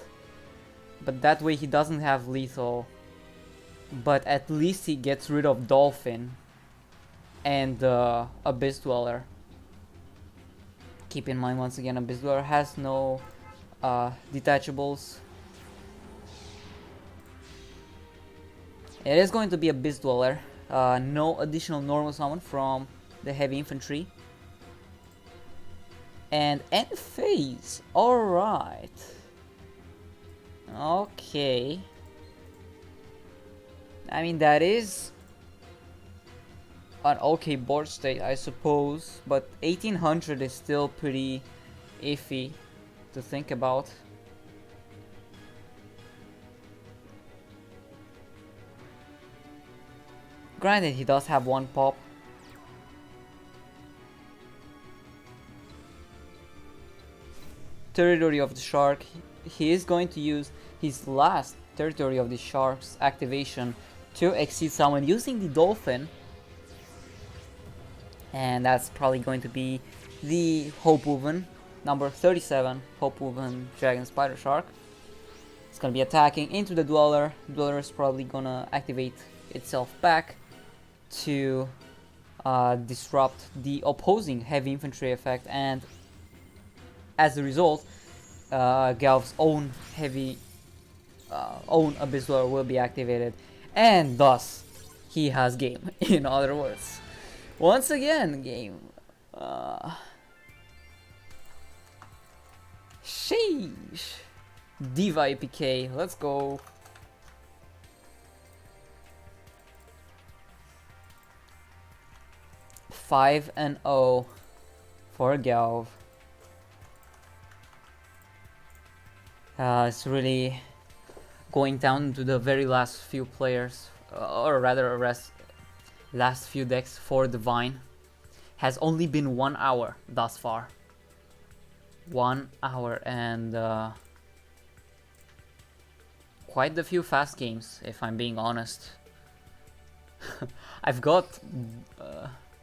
But that way he doesn't have lethal. But at least he gets rid of Dolphin and Abyss Dweller. Keep in mind, once again, Abyss Dweller has no detachables. It is going to be a Beast Dweller. No additional normal summon from the heavy infantry. And end phase. Alright. Okay. I mean, that is an okay board state, I suppose. But 1800 is still pretty iffy to think about. Granted, he does have one pop. Territory of the Shark. He is going to use his last Territory of the Shark's activation to exceed someone using the Dolphin. And that's probably going to be the Hopewoven, number 37, Hopewoven Dragon Spider Shark. It's gonna be attacking into the Dweller. Dweller is probably gonna activate itself back to disrupt the opposing heavy infantry effect, and as a result, Galv's own own Abyss Dweller will be activated, and thus he has game. In other words, once again, game. Sheesh. Diva APK, let's go. Five and 0 for Galv. It's really going down to the very last few players, or rather last few decks for Divine. Has only been 1 hour thus far. 1 hour and quite a few fast games, if I'm being honest. I've got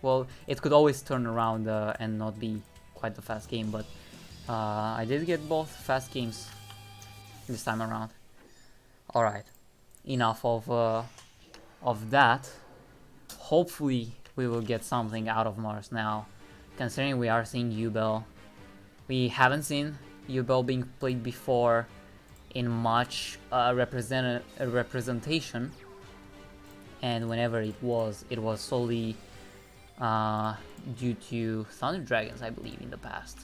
well, it could always turn around and not be quite a fast game, but I did get both fast games this time around. Alright, enough of that. Hopefully we will get something out of Mars now, considering we are seeing Yubel. We haven't seen Yubel being played before in much representation, and whenever it was solely due to Thunder Dragons, I believe, in the past.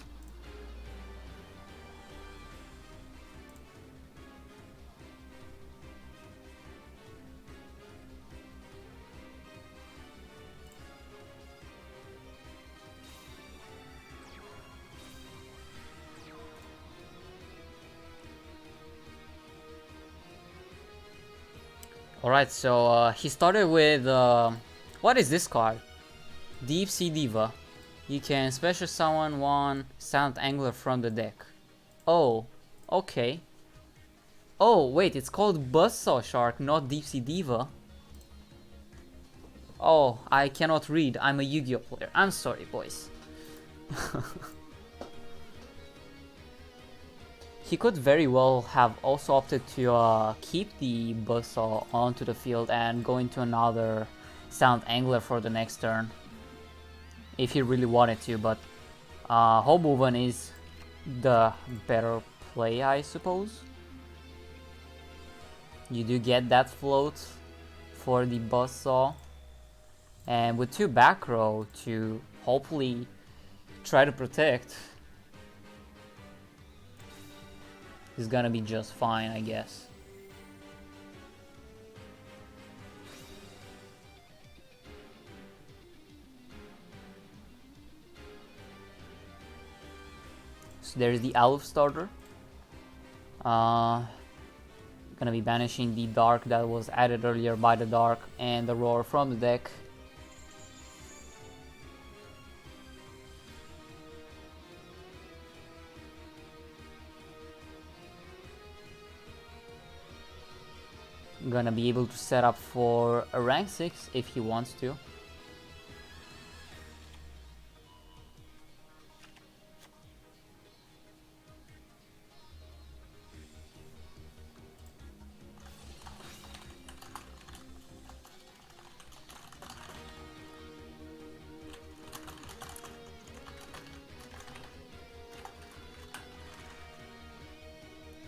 Alright, so he started with what is this card? Deep Sea Diva. You can special summon one Sound Angler from the deck. Oh, okay. Oh, wait, it's called Buzzsaw Shark, not Deep Sea Diva. Oh, I cannot read. I'm a Yu-Gi-Oh player. I'm sorry, boys. He could very well have also opted to keep the Buzzsaw onto the field and go into another Sound Angler for the next turn, if he really wanted to, but Hobovan is the better play, I suppose. You do get that float for the Buzzsaw, and with 2 back row to hopefully try to protect, is gonna be just fine, I guess. So there's the Aluf starter. Gonna be banishing the Dark that was added earlier by the Dark and the Roar from the deck. Gonna be able to set up for a rank 6 if he wants to.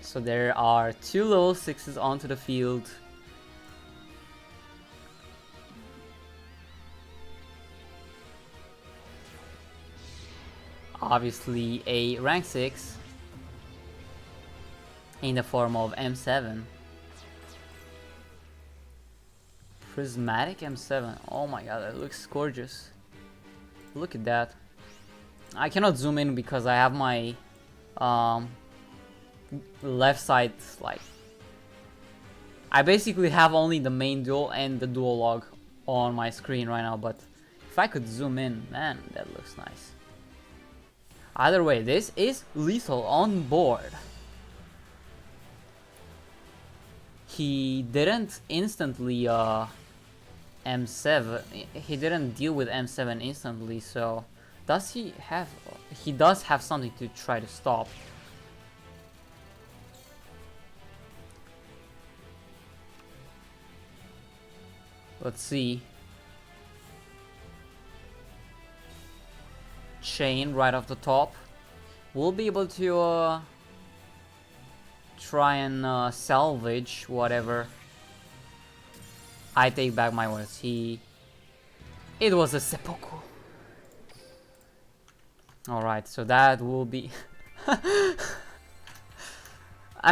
So there are 2 level 6s onto the field. obviously a rank 6 in the form of M7. Prismatic M7. Oh my god, that looks gorgeous. Look at that. I cannot zoom in because I have my left side, like, I basically have only the main duel and the duel log on my screen right now, but if I could zoom in, man, that looks nice. Either way, this is lethal on board. He didn't instantly M7, he didn't deal with M7 instantly, so does he have, he does have something to try to stop. Let's see. Chain right off the top. We'll be able to try and salvage whatever. I take back my words. It was a seppuku. Alright, so that will be... I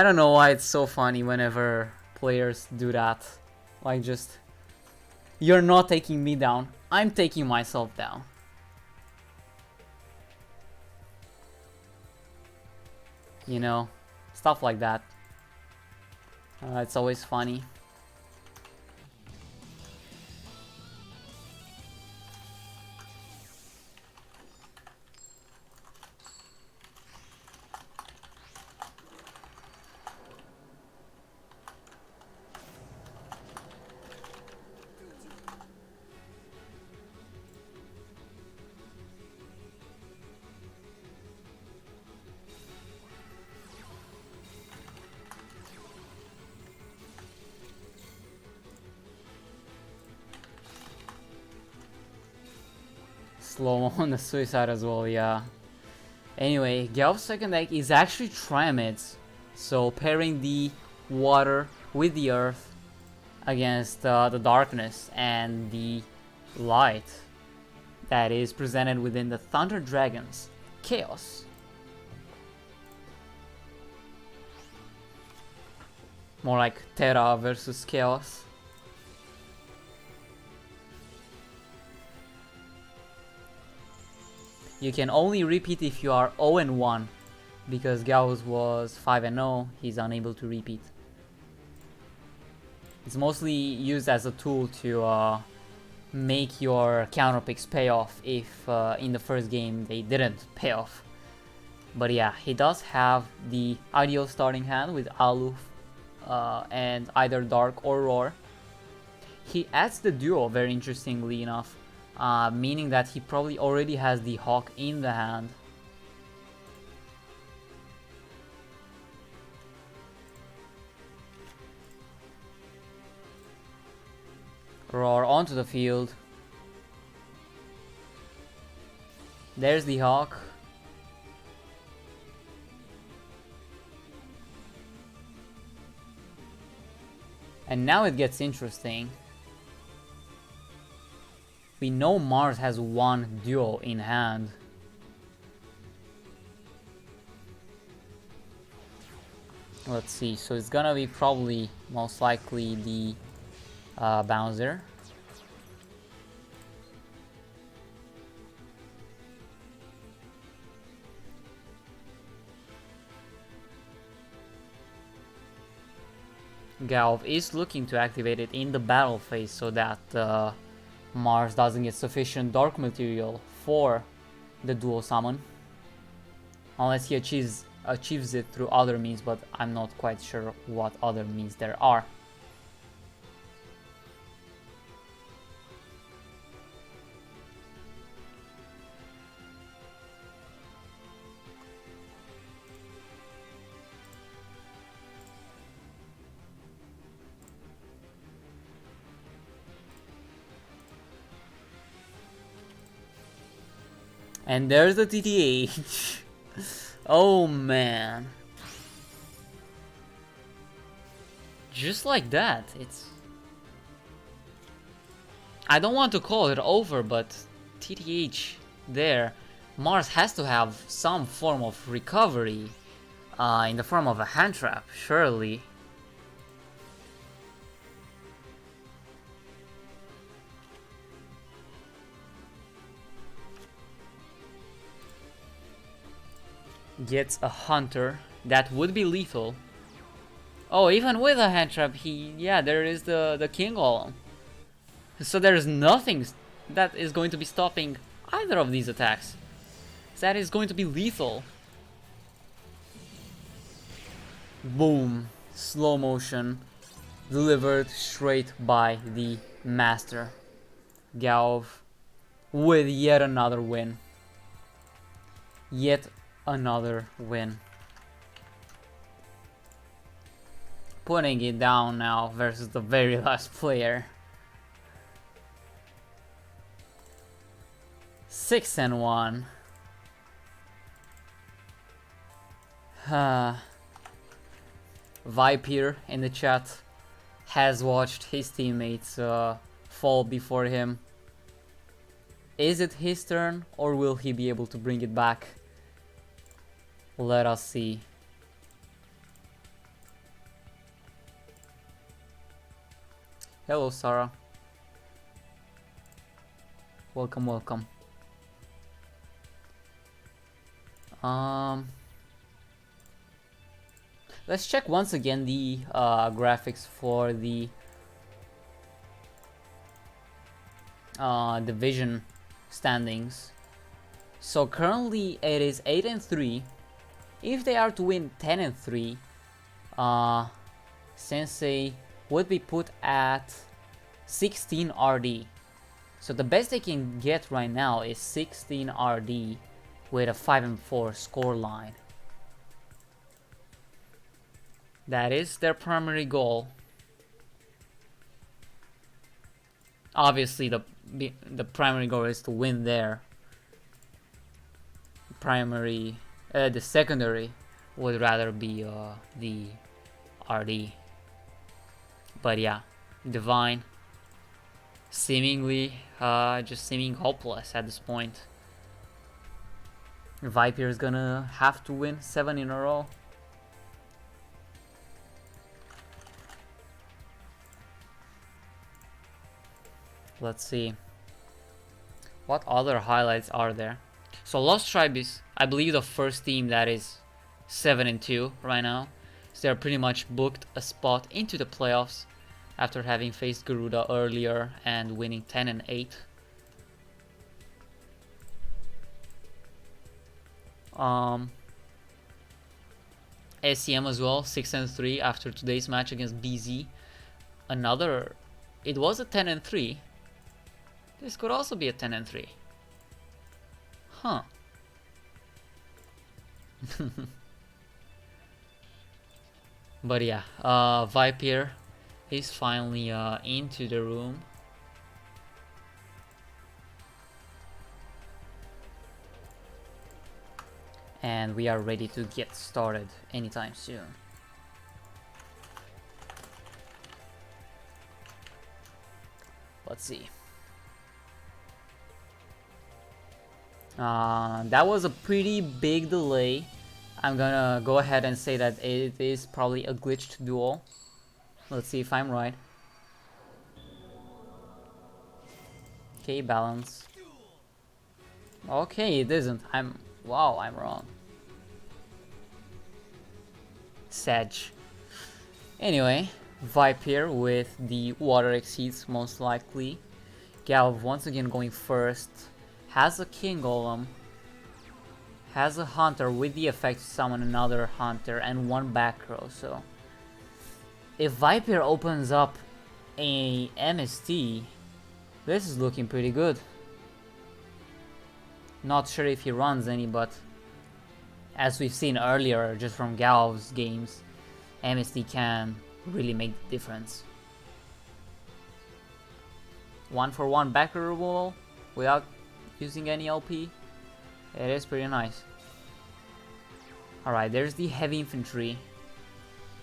don't know why it's so funny whenever players do that. Like, just... You're not taking me down, I'm taking myself down. You know, stuff like that. It's always funny. Slow on the suicide as well, yeah. Anyway, Gelf's second deck is actually Triamids, so pairing the water with the earth against the darkness and the light that is presented within the Thunder Dragon's Chaos. More like Terra versus Chaos. You can only repeat if you are 0-1, because Gauss was 5-0, he's unable to repeat. It's mostly used as a tool to make your counter picks pay off if in the first game they didn't pay off. But yeah, he does have the ideal starting hand with Aloof and either Dark or Roar. He adds the duo very interestingly enough. Meaning that he probably already has the Hawk in the hand. Roar onto the field. There's the Hawk. And now it gets interesting. We know Mars has one duo in hand. Let's see, so it's gonna be probably most likely the Bouncer. Galv is looking to activate it in the battle phase so that Mars doesn't get sufficient dark material for the dual summon. Unless he achieves it through other means, but I'm not quite sure what other means there are. And there's the TTH. Oh man. Just like that, it's... I don't want to call it over, but TTH there. Mars has to have some form of recovery in the form of a hand trap, surely. Gets a hunter. That would be lethal. Oh, even with a hand trap, yeah, there is the king golem. So there is nothing that is going to be stopping either of these attacks. That is going to be lethal. Boom. Slow motion. Delivered straight by the master. Galv with yet another win. Yet another win. Putting it down now versus the very last player. 6-1. Viper in the chat has watched his teammates fall before him. Is it his turn, or will he be able to bring it back? Let us see. Hello, Sarah. Welcome, welcome. Let's check once again the graphics for the division standings. So currently it is 8-3. If they are to win 10-3, Sensei would be put at 16 RD. So the best they can get right now is 16 RD with a 5-4 scoreline. That is their primary goal. Obviously, the primary goal is to win there. The secondary would rather be the RD. But yeah, Divine seemingly just seeming hopeless at this point. Viper is gonna have to win 7 in a row. Let's see. What other highlights are there? So Lost Tribe is, I believe, the first team that is 7-2 right now. So they're pretty much booked a spot into the playoffs after having faced Garuda earlier and winning 10-8. SCM as well, 6-3 after today's match against BZ. It was a 10-3. This could also be a 10-3. Huh. But yeah, Viper is finally into the room. And we are ready to get started anytime soon. Let's see. That was a pretty big delay. I'm gonna go ahead and say that it is probably a glitched duel. Let's see if I'm right. Okay, balance. Okay, it isn't. Wow, I'm wrong. Sedge. Anyway, Viper with the water exceeds most likely. Galv once again going first. Has a king golem. Has a hunter with the effect to summon another hunter and one back row. So if Viper opens up a MST, this is looking pretty good. Not sure if he runs any, but as we've seen earlier just from Galv's games, MST can really make the difference. 1-for-1 backer removal without using any LP. It is pretty nice. Alright, there's the heavy infantry.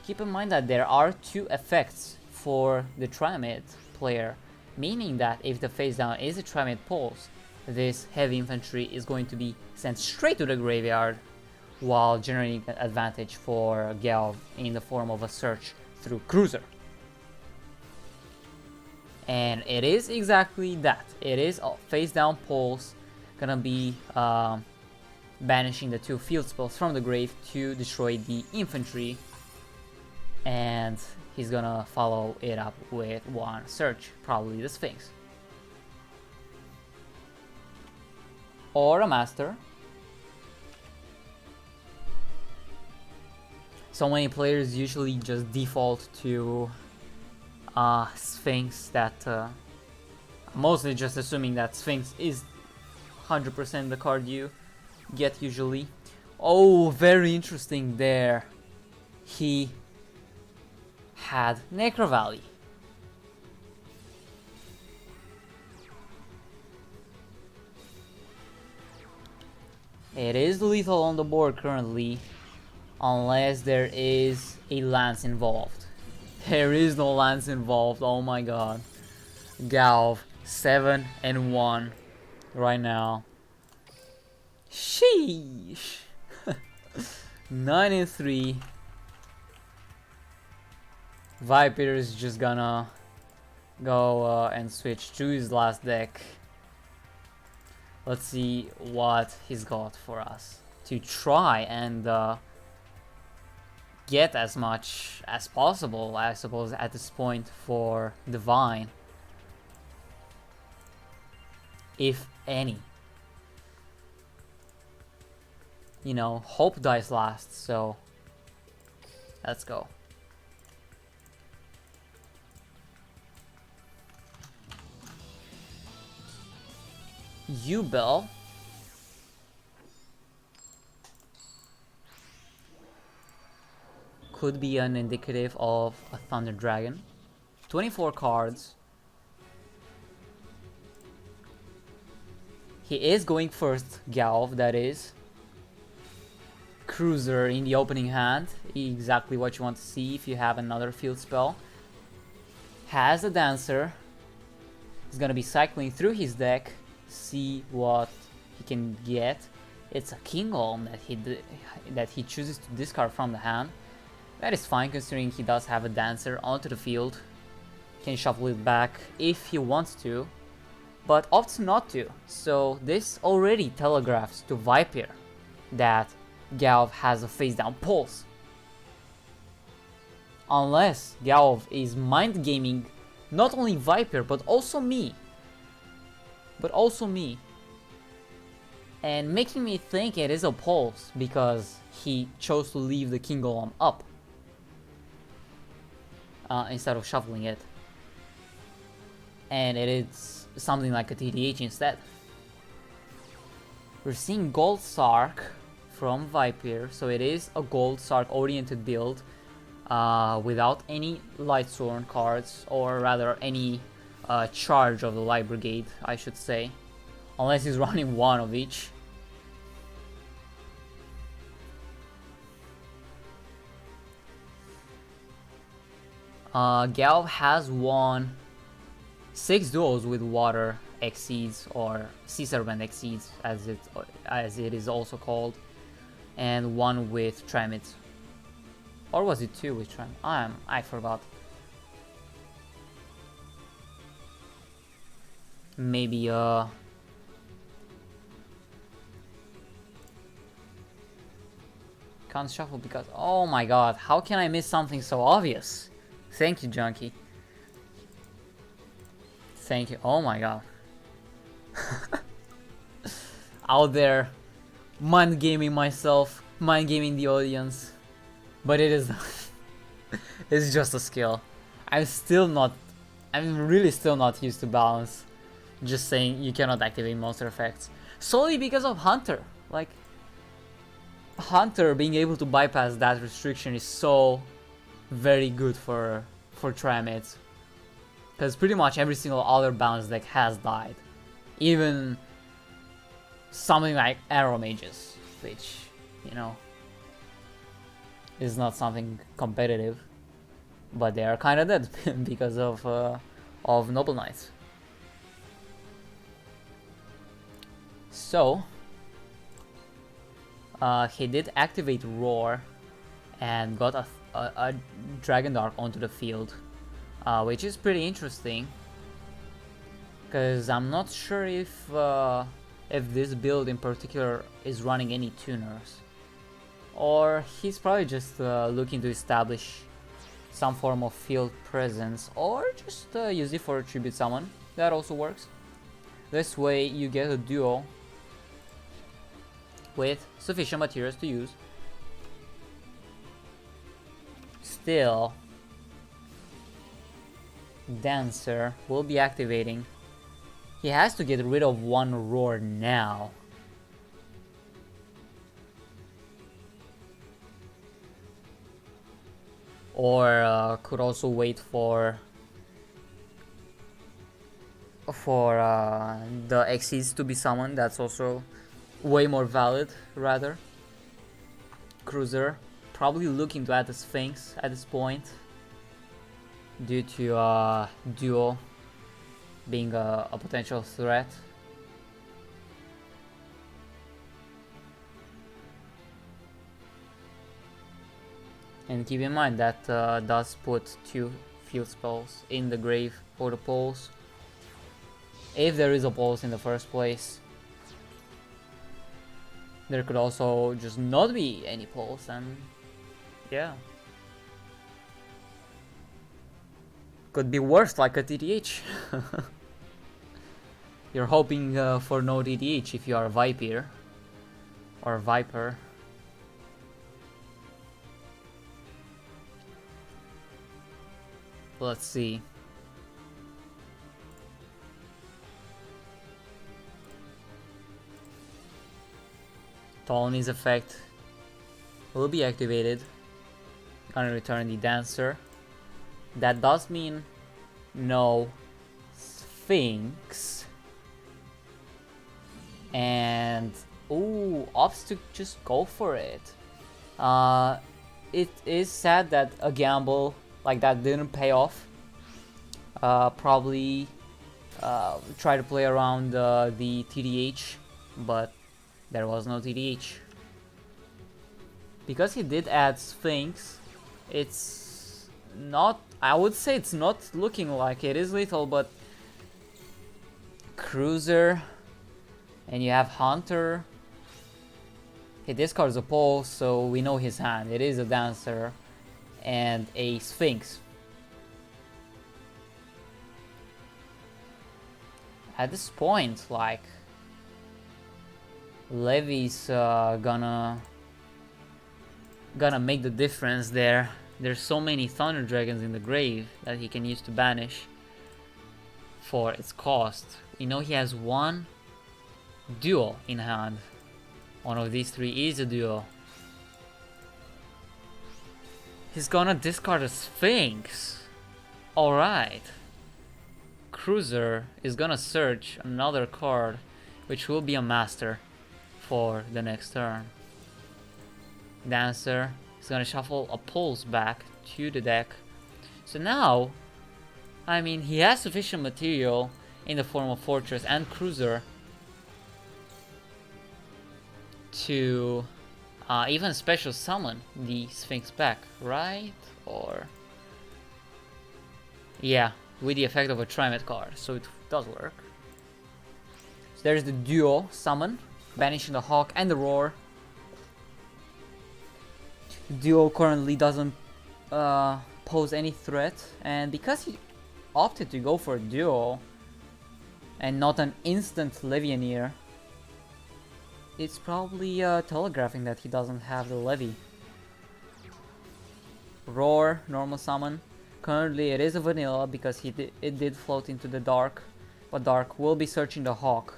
Keep in mind that there are 2 effects for the Trimid player, meaning that if the face down is a Trimid pulse, this heavy infantry is going to be sent straight to the graveyard, while generating an advantage for Gelv in the form of a search through Cruiser. And it is exactly that. It is a face down pulse, gonna be banishing the 2 field spells from the grave to destroy the infantry, and he's gonna follow it up with 1 search, probably the Sphinx. Or a Master. So many players usually just default to Sphinx, that mostly just assuming that Sphinx is 100% the card you get usually. Oh, very interesting there. He had Necro Valley. It is lethal on the board currently, unless there is a lance involved. There is no lance involved, oh my god. Galv, 7-1 right now. Sheesh. 9-3. Viper is just gonna go and switch to his last deck. Let's see what he's got for us to try and get as much as possible, I suppose, at this point for Divine, if any. You know, hope dies last, so let's go. Ubel. Could be an indicative of a Thunder Dragon. 24 cards. He is going first, Galv, that is. Cruiser in the opening hand. Exactly what you want to see if you have another field spell. Has a Dancer. He's gonna be cycling through his deck. See what he can get. It's a King Olm that he chooses to discard from the hand. That is fine considering he does have a Dancer onto the field. Can shuffle it back if he wants to, but opts not to. So this already telegraphs to Viper that Galv has a face down pulse. Unless Galv is mind gaming not only Viper but also me. And making me think it is a pulse because he chose to leave the King Golem up instead of shuffling it. And it is something like a TDH instead. We're seeing Gold Sark from Viper, so it is a Gold Sark oriented build without any Lightsworn cards, or rather any charge of the Light Brigade, I should say. Unless he's running one of each. Galv has won 6 duels with Water Exceeds, or Sea Serpent Exceeds as it is also called, and 1 with Tramit. Or was it 2 with Tramit? I forgot. Maybe can't shuffle because, oh my god, how can I miss something so obvious? Thank you, Junkie. Thank you. Oh my god. Out there, mind gaming myself, mind gaming the audience, but it is it's just a skill. I'm really still not used to balance. Just saying you cannot activate monster effects solely because of Hunter. Like, Hunter being able to bypass that restriction is so very good for Tramit, because pretty much every single other balance deck has died. Even something like Arrow Mages, which, you know, is not something competitive, but they are kind of dead because of Noble Knights. So he did activate Roar and got a Dragon Dark onto the field, which is pretty interesting, because I'm not sure if this build in particular is running any tuners, or he's probably just looking to establish some form of field presence, or just use it for a tribute summon. That also works. This way you get a duo with sufficient materials to use. Still, Dancer will be activating. He has to get rid of one Roar now. Or could also wait for the Xyz to be summoned. That's also way more valid, rather. Cruiser probably looking to add the Sphinx at this point, due to Duo being a potential threat. And keep in mind that does put 2 field spells in the grave for the pulse, if there is a pulse in the first place. There could also just not be any pulse, and yeah, could be worse, like a TDH. You're hoping for no TDH if you are Viper or Viper. Let's see. Ptolemy's effect will be activated. Gonna return the Dancer. That does mean no Sphinx. And ooh, opts to just go for it. It is sad that a gamble like that didn't pay off. Probably try to play around the TDH, but there was no TDH. Because he did add Sphinx, it's not, I would say it's not looking like it is lethal, but Cruiser, and you have Hunter. He discards a pulse, so we know his hand. It is a Dancer and a Sphinx. At this point, like, Levy's gonna make the difference there. There's so many Thunder Dragons in the grave that he can use to banish for its cost. You know, he has one duo in hand. One of these 3 is a duo. He's gonna discard a Sphinx. Alright. Cruiser is gonna search another card, which will be a Master for the next turn. Dancer is gonna shuffle a Pulse back to the deck. So now, I mean, he has sufficient material in the form of Fortress and Cruiser to even special summon the Sphinx back, right? Or yeah, with the effect of a Trimet card, so it does work. So there's the duo summon, banishing the Hawk and the Roar. Duo currently doesn't pose any threat, and because he opted to go for a duo and not an instant Levianeer, it's probably telegraphing that he doesn't have the Levy. Roar, normal summon. Currently it is a vanilla because it did float into the Dark, but Dark will be searching the Hawk.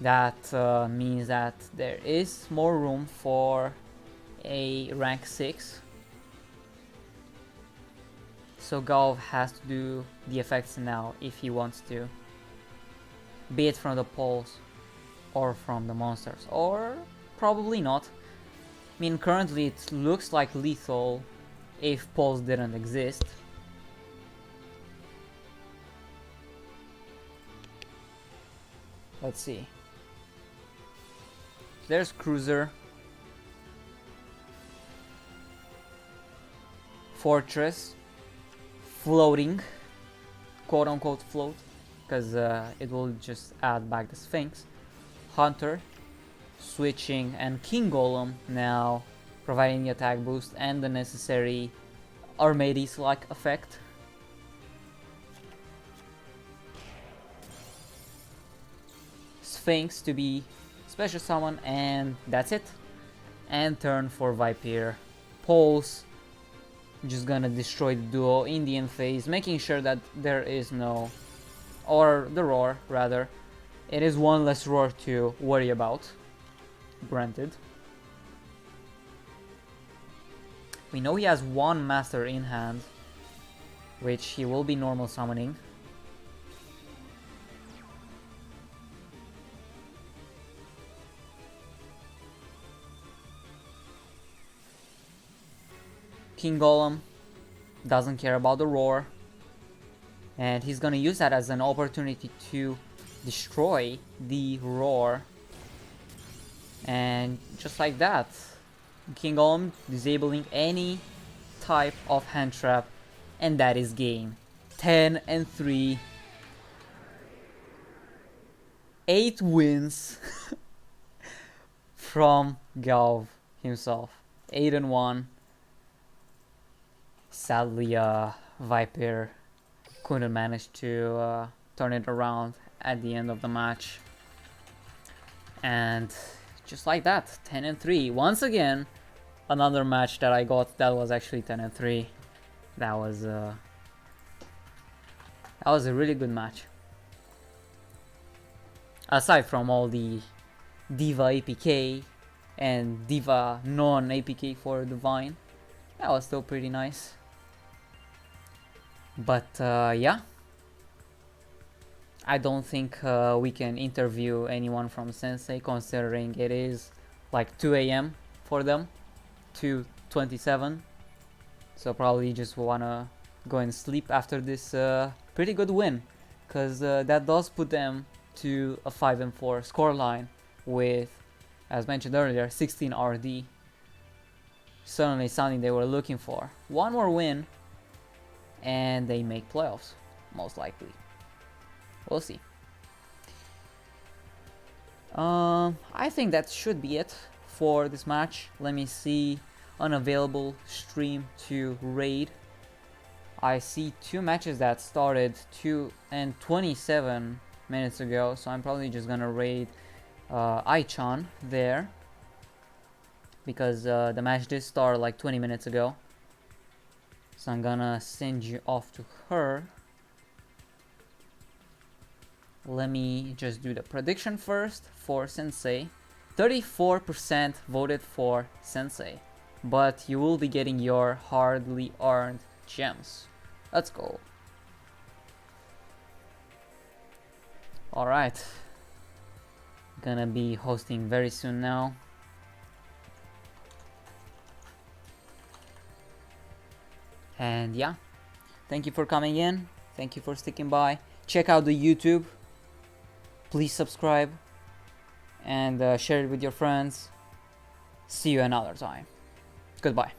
That means that there is more room for a rank 6. So Galv has to do the effects now if he wants to. Be it from the Pulse or from the monsters, or probably not. I mean, currently it looks like lethal if Pulse didn't exist. Let's see. There's Cruiser. Fortress. Floating. Quote unquote float. Because it will just add back the Sphinx. Hunter. Switching, and King Golem now providing the attack boost and the necessary Armades-like effect. Sphinx to be special summon, and that's it. And turn for Viper. Pulse, just gonna destroy the duo in the end phase, making sure that there is no, or the roar rather, it is one less roar to worry about. Granted. We know he has one master in hand, which he will be normal summoning. King Golem doesn't care about the roar, and he's gonna use that as an opportunity to destroy the roar. And just like that, King Golem disabling any type of hand trap, and that is game. 10-3. 8 wins from Galv himself. 8-1. Sadly, Viper couldn't manage to turn it around at the end of the match. And just like that, 10-3. Once again, another match that I got that was actually 10-3. That was a really good match. Aside from all the Diva APK and Diva non-APK for Divine, that was still pretty nice. But yeah, I don't think we can interview anyone from Sensei, considering it is like 2 AM for them, 2:27. So probably just wanna go and sleep after this pretty good win, because that does put them to a 5-4 scoreline with, as mentioned earlier, 16 RD. Certainly something they were looking for. One more win and they make playoffs, most likely. We'll see. I think that should be it for this match. Let me see. Unavailable stream to raid. I see 2 matches that started 2 and 27 minutes ago, so I'm probably just gonna raid Aichan there, because the match did start like 20 minutes ago. So I'm gonna send you off to her. Let me just do the prediction first for Sensei. 34% voted for Sensei, but you will be getting your hardly earned gems. Let's go. Alright. Gonna be hosting very soon now. And yeah, thank you for coming in. Thank you for sticking by. Check out the YouTube. Please subscribe and share it with your friends. See you another time. Goodbye.